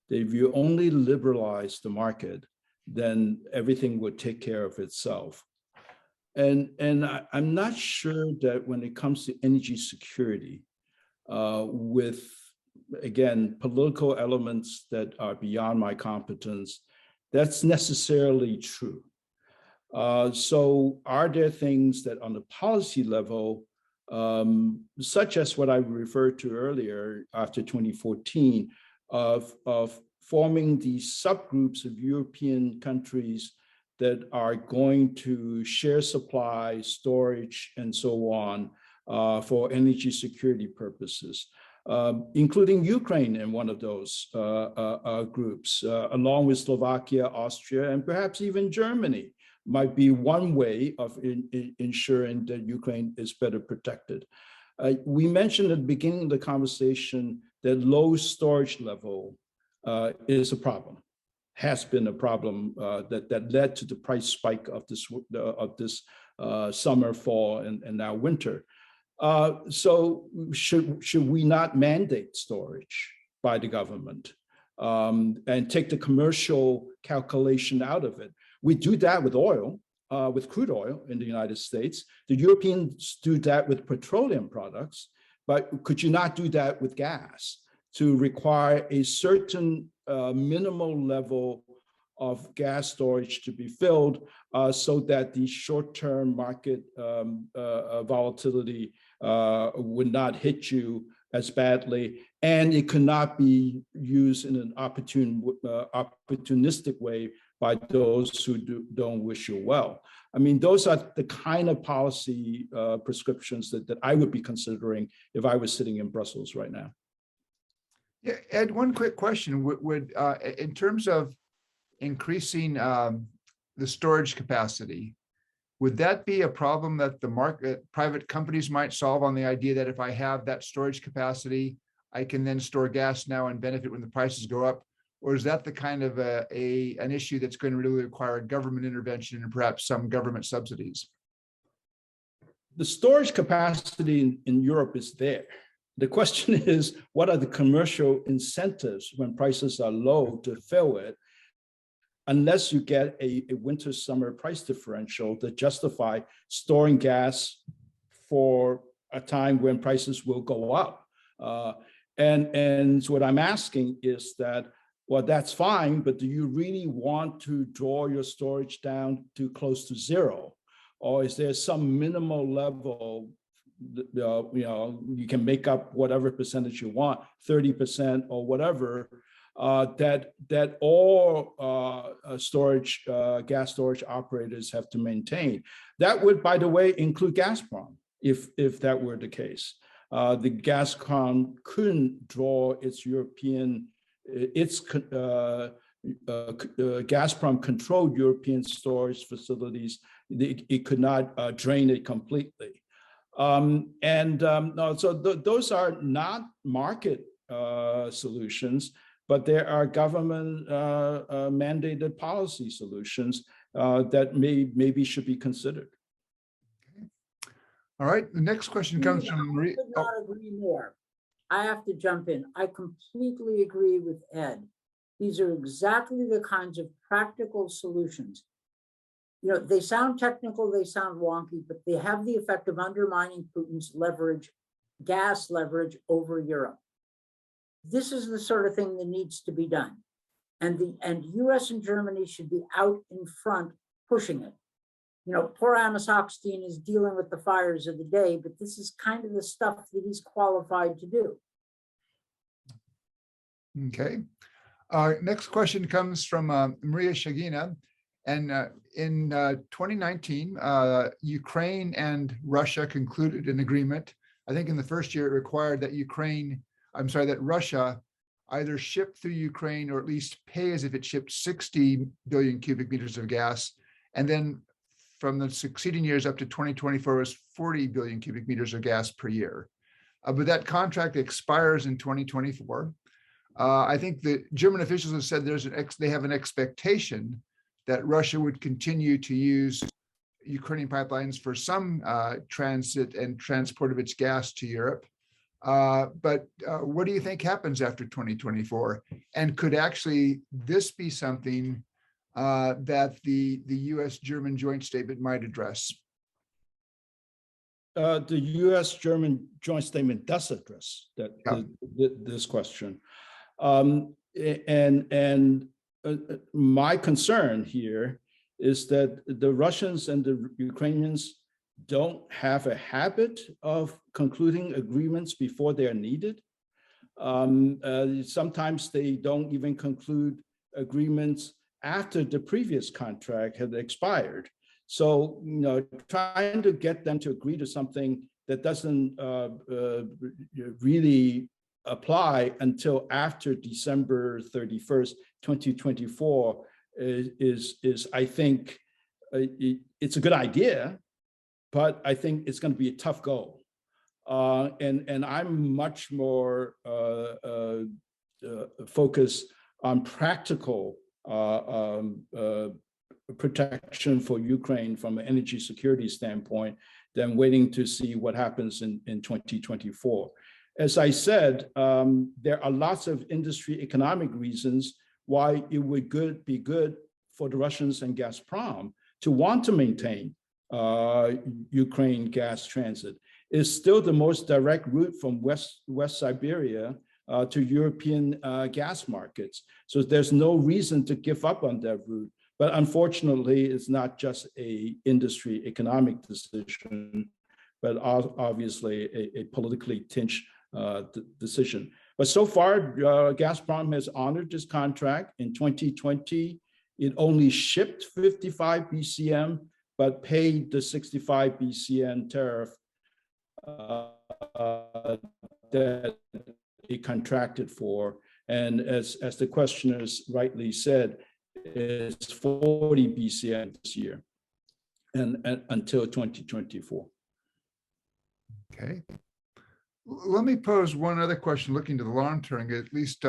If you only liberalize the market, then everything would take care of itself. And I'm not sure that when it comes to energy security, with, again, political elements that are beyond my competence, that's necessarily true. So are there things that on the policy level, such as what I referred to earlier after 2014, of forming these subgroups of European countries that are going to share supply, storage, and so on for energy security purposes, including Ukraine in one of those groups, along with Slovakia, Austria, and perhaps even Germany might be one way of ensuring that Ukraine is better protected. We mentioned at the beginning of the conversation that low storage level is a problem, has been a problem that led to the price spike of this summer, fall, and now winter. So should we not mandate storage by the government and take the commercial calculation out of it? We do that with oil, with crude oil in the United States. The Europeans do that with petroleum products, but could you not do that with gas to require a certain minimal level of gas storage to be filled so that the short-term market volatility would not hit you as badly, and it could not be used in an opportunistic way by those who don't wish you well. I mean, those are the kind of policy prescriptions that I would be considering if I was sitting in Brussels right now. Yeah, Ed, one quick question. Would in terms of increasing the storage capacity, would that be a problem that the market, private companies might solve on the idea that if I have that storage capacity, I can then store gas now and benefit when the prices go up? Or is that the kind of an issue that's going to really require government intervention and perhaps some government subsidies? The storage capacity in Europe is there. The question is, what are the commercial incentives when prices are low to fill it, unless you get a winter-summer price differential that justify storing gas for a time when prices will go up. And so what I'm asking is that, well, that's fine, but do you really want to draw your storage down to close to zero? Or is there some minimal level, you can make up whatever percentage you want, 30% or whatever, that all storage, gas storage operators have to maintain. That would, by the way, include Gazprom, if that were the case. The Gazprom couldn't draw its European, Gazprom controlled European storage facilities. It could not drain it completely. No, so those are not market solutions, but there are government mandated policy solutions that maybe should be considered. All right, the next question comes from Marie. I could not agree more. I have to jump in. I completely agree with Ed. These are exactly the kinds of practical solutions. You know, they sound technical, they sound wonky, but they have the effect of undermining Putin's leverage, gas leverage over Europe. This is the sort of thing that needs to be done. And US and Germany should be out in front pushing it. You know, poor Amos Hochstein is dealing with the fires of the day, but this is kind of the stuff that he's qualified to do. Okay. Next question comes from Maria Shagina. And in 2019, Ukraine and Russia concluded an agreement. I think in the first year it required that that Russia either ship through Ukraine or at least pay as if it shipped 60 billion cubic meters of gas. And then from the succeeding years up to 2024 was 40 billion cubic meters of gas per year. But that contract expires in 2024. I think the German officials have said they have an expectation that Russia would continue to use Ukrainian pipelines for some transit and transport of its gas to Europe. But what do you think happens after 2024? And could actually this be something that the US-German joint statement might address? The US-German joint statement does address that, this question. My concern here is that the Russians and the Ukrainians don't have a habit of concluding agreements before they are needed. Sometimes they don't even conclude agreements after the previous contract had expired. So, you know, trying to get them to agree to something that doesn't really apply until after December 31st, 2024 is I think, it's a good idea, but I think it's going to be a tough go. And I'm much more focused on practical protection for Ukraine from an energy security standpoint than waiting to see what happens in 2024. As I said, there are lots of industry economic reasons why it would be good for the Russians and Gazprom to want to maintain Ukraine gas transit. It's still the most direct route from West Siberia to European gas markets. So there's no reason to give up on that route. But unfortunately, it's not just a industry economic decision, but obviously a politically tinged decision. But so far, Gazprom has honored this contract. In 2020, it only shipped 55 BCM, but paid the 65 BCM tariff that it contracted for. And as the questioners rightly said, it's 40 BCM this year and until 2024. Okay. Let me pose one other question looking to the long term. At least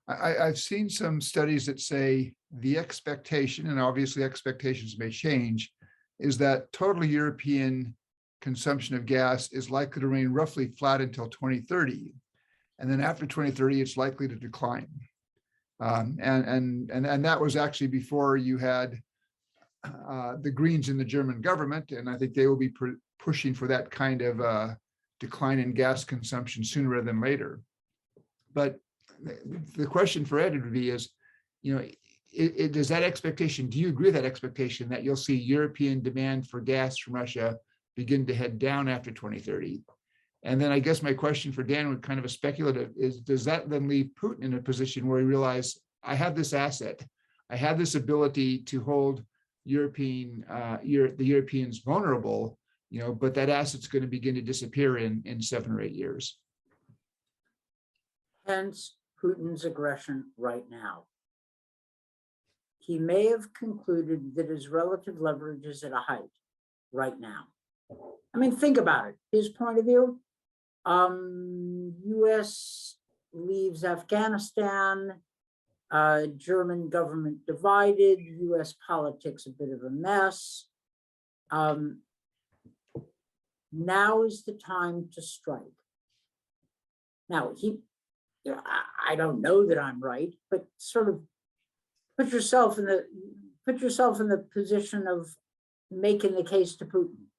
I've seen some studies that say the expectation, and obviously expectations may change, is that total European consumption of gas is likely to remain roughly flat until 2030. And then after 2030, it's likely to decline. And that was actually before you had the Greens in the German government. And I think they will be pushing for that kind of decline in gas consumption sooner rather than later. But the question for Ed would be is, does that expectation, do you agree with that expectation that you'll see European demand for gas from Russia begin to head down after 2030? And then I guess my question for Dan would kind of a speculative is, does that then leave Putin in a position where he realizes, I have this asset, I have this ability to hold the Europeans vulnerable, but that asset's going to begin to disappear in 7 or 8 years. Hence Putin's aggression right now. He may have concluded that his relative leverage is at a height right now. I mean, think about it. His point of view, US leaves Afghanistan, German government divided, US politics a bit of a mess. Now is the time to strike. Now, I don't know that I'm right, but sort of put yourself in the position of making the case to Putin.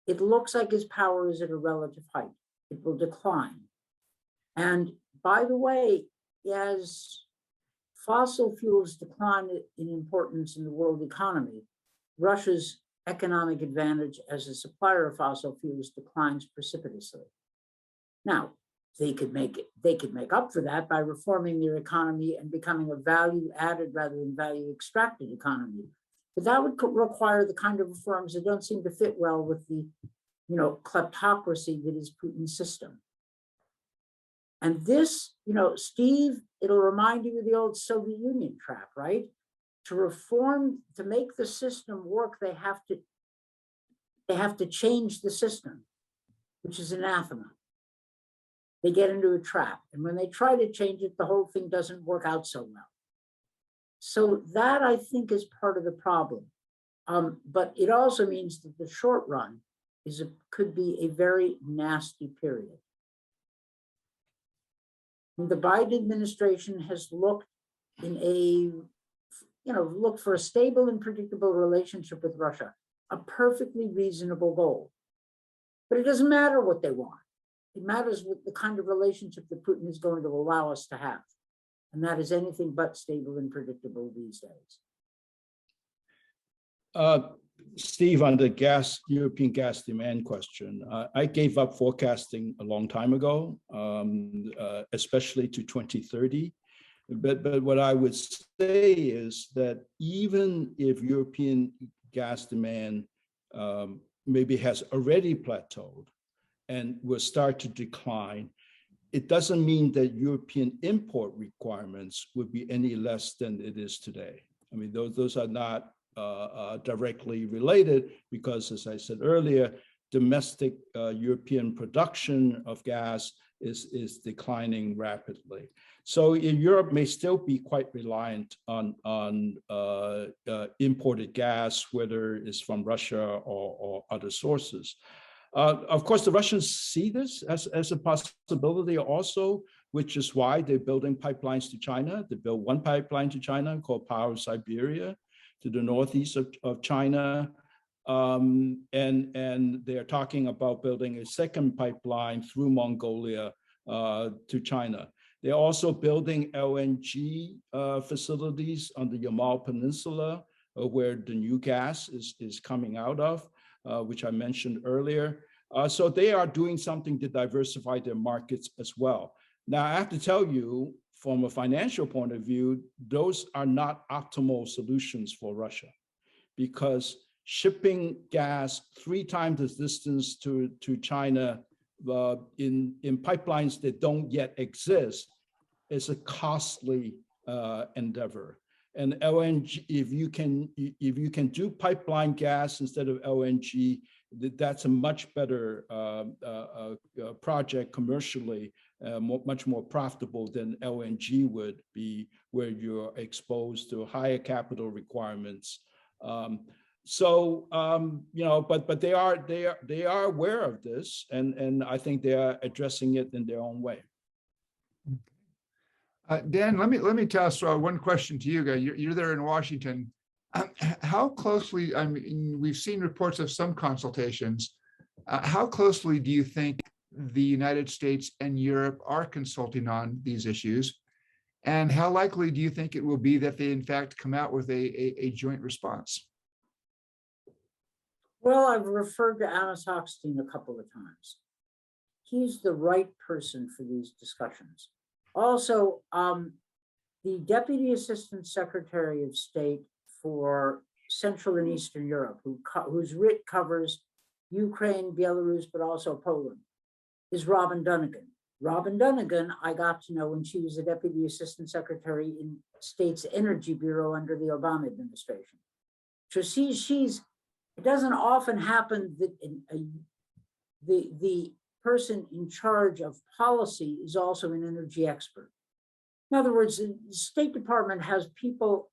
It looks like his power is at a relative height. It will decline. And by the way, as fossil fuels decline in importance in the world economy, Russia's economic advantage as a supplier of fossil fuels declines precipitously. Now, they could make up for that by reforming their economy and becoming a value added rather than value extracted economy. But that would require the kind of reforms that don't seem to fit well with the, kleptocracy that is Putin's system. And this, Steve, it'll remind you of the old Soviet Union trap, right? To make the system work, they have to change the system, which is anathema. They get into a trap. And when they try to change it, the whole thing doesn't work out so well. So that, I think, is part of the problem. But it also means that the short run could be a very nasty period. And the Biden administration has looked for a stable and predictable relationship with Russia, a perfectly reasonable goal. But it doesn't matter what they want. It matters what the kind of relationship that Putin is going to allow us to have. And that is anything but stable and predictable these days. Steve, on the European gas demand question, I gave up forecasting a long time ago, especially to 2030. But what I would say is that even if European gas demand maybe has already plateaued and will start to decline, it doesn't mean that European import requirements would be any less than it is today. I mean, those are not directly related because, as I said earlier, domestic European production of gas is declining rapidly. So Europe may still be quite reliant on imported gas, whether it's from Russia or other sources. Of course, the Russians see this as a possibility also, which is why they're building pipelines to China. They built one pipeline to China called Power of Siberia to the northeast of China. And they're talking about building a second pipeline through Mongolia to China. They're also building LNG facilities on the Yamal Peninsula, where the new gas is coming out of, which I mentioned earlier. So they are doing something to diversify their markets as well. Now, I have to tell you, from a financial point of view, those are not optimal solutions for Russia, because shipping gas 3 times the distance to China in pipelines that don't yet exist is a costly endeavor. And LNG, if you can do pipeline gas instead of LNG, that's a much better project commercially, much more profitable than LNG would be, where you're exposed to higher capital requirements. You know, but they are aware of this, and I think they are addressing it in their own way. Dan, let me toss one question to you guys. You're there in Washington. How closely, I mean, we've seen reports of some consultations. How closely do you think the United States and Europe are consulting on these issues? And how likely do you think it will be that they in fact come out with a joint response? Well, I've referred to Amos Hochstein a couple of times. He's the right person for these discussions. Also, the Deputy Assistant Secretary of State for Central and Eastern Europe, whose writ covers Ukraine, Belarus, but also Poland, is Robin Dunnigan. Robin Dunnigan, I got to know when she was a Deputy Assistant Secretary in State's Energy Bureau under the Obama administration. So it doesn't often happen that the person in charge of policy is also an energy expert. In other words, the State Department has people,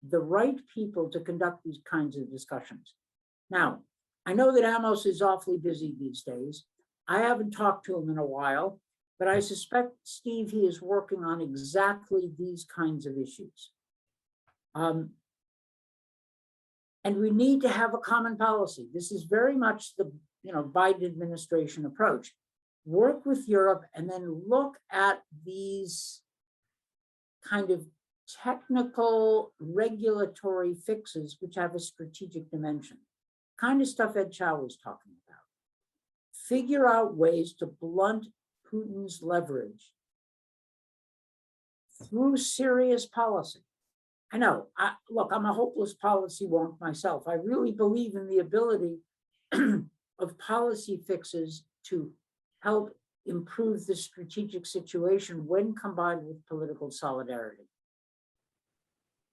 the right people to conduct these kinds of discussions. Now, I know that Amos is awfully busy these days. I haven't talked to him in a while, but I suspect, Steve, he is working on exactly these kinds of issues. And we need to have a common policy. This is very much the Biden administration approach. Work with Europe and then look at these kind of technical regulatory fixes which have a strategic dimension. Kind of stuff Ed Chow was talking about. Figure out ways to blunt Putin's leverage through serious policy. I know, look, I'm a hopeless policy wonk myself. I really believe in the ability of policy fixes to help improve the strategic situation when combined with political solidarity.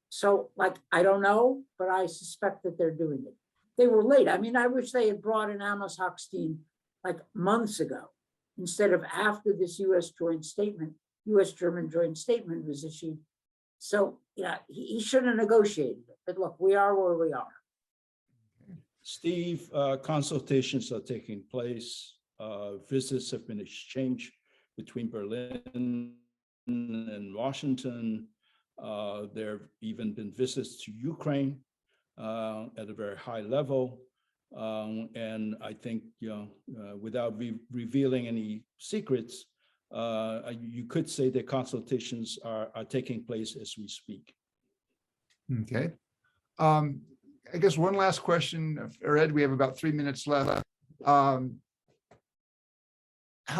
So, like, I don't know, but I suspect that they're doing it. They were late. I mean, I wish they had brought in Amos Hochstein like months ago, instead of after this US-German joint statement was issued. So, yeah, he should have negotiated it. But look, we are where we are. Steve, consultations are taking place. Visits have been exchanged between Berlin and Washington. There have even been visits to Ukraine at a very high level. And I think, without revealing any secrets, you could say that consultations are taking place as we speak. Okay. I guess one last question, Ed, we have about 3 minutes left. How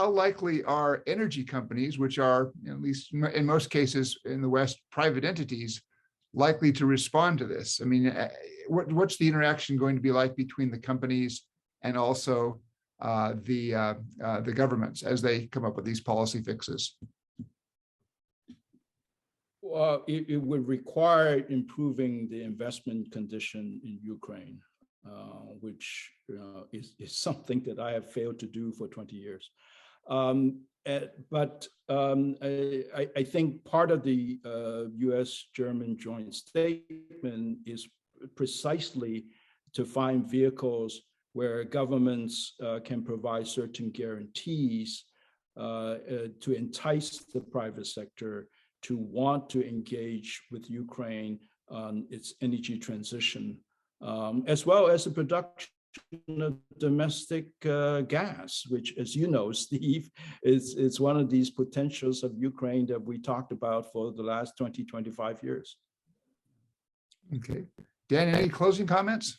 likely are energy companies, which are, at least in most cases in the West, private entities, likely to respond to this? I mean, what's the interaction going to be like between the companies and also the governments as they come up with these policy fixes? Well, it would require improving the investment condition in Ukraine, which is something that I have failed to do for 20 years. But I think part of the US-German joint statement is precisely to find vehicles where governments can provide certain guarantees to entice the private sector to want to engage with Ukraine on its energy transition, as well as the production of domestic gas, which, as you know, Steve, is one of these potentials of Ukraine that we talked about for the last 20, 25 years. Okay. Dan, any closing comments?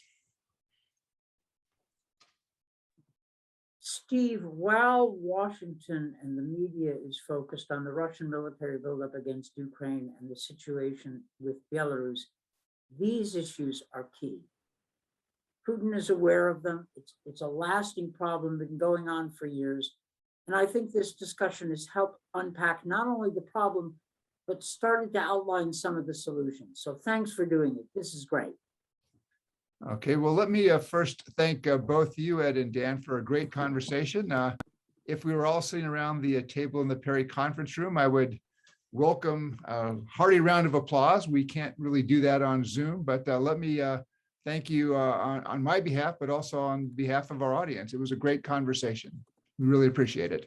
Steve, while Washington and the media is focused on the Russian military buildup against Ukraine and the situation with Belarus, these issues are key. Putin is aware of them. It's a lasting problem, been going on for years. And I think this discussion has helped unpack not only the problem, but started to outline some of the solutions. So thanks for doing it. This is great. Okay, well, let me first thank both you, Ed and Dan, for a great conversation. If we were all sitting around the table in the Perry conference room, I would welcome a hearty round of applause. We can't really do that on Zoom, but let me thank you on my behalf, but also on behalf of our audience. It was a great conversation. We really appreciate it.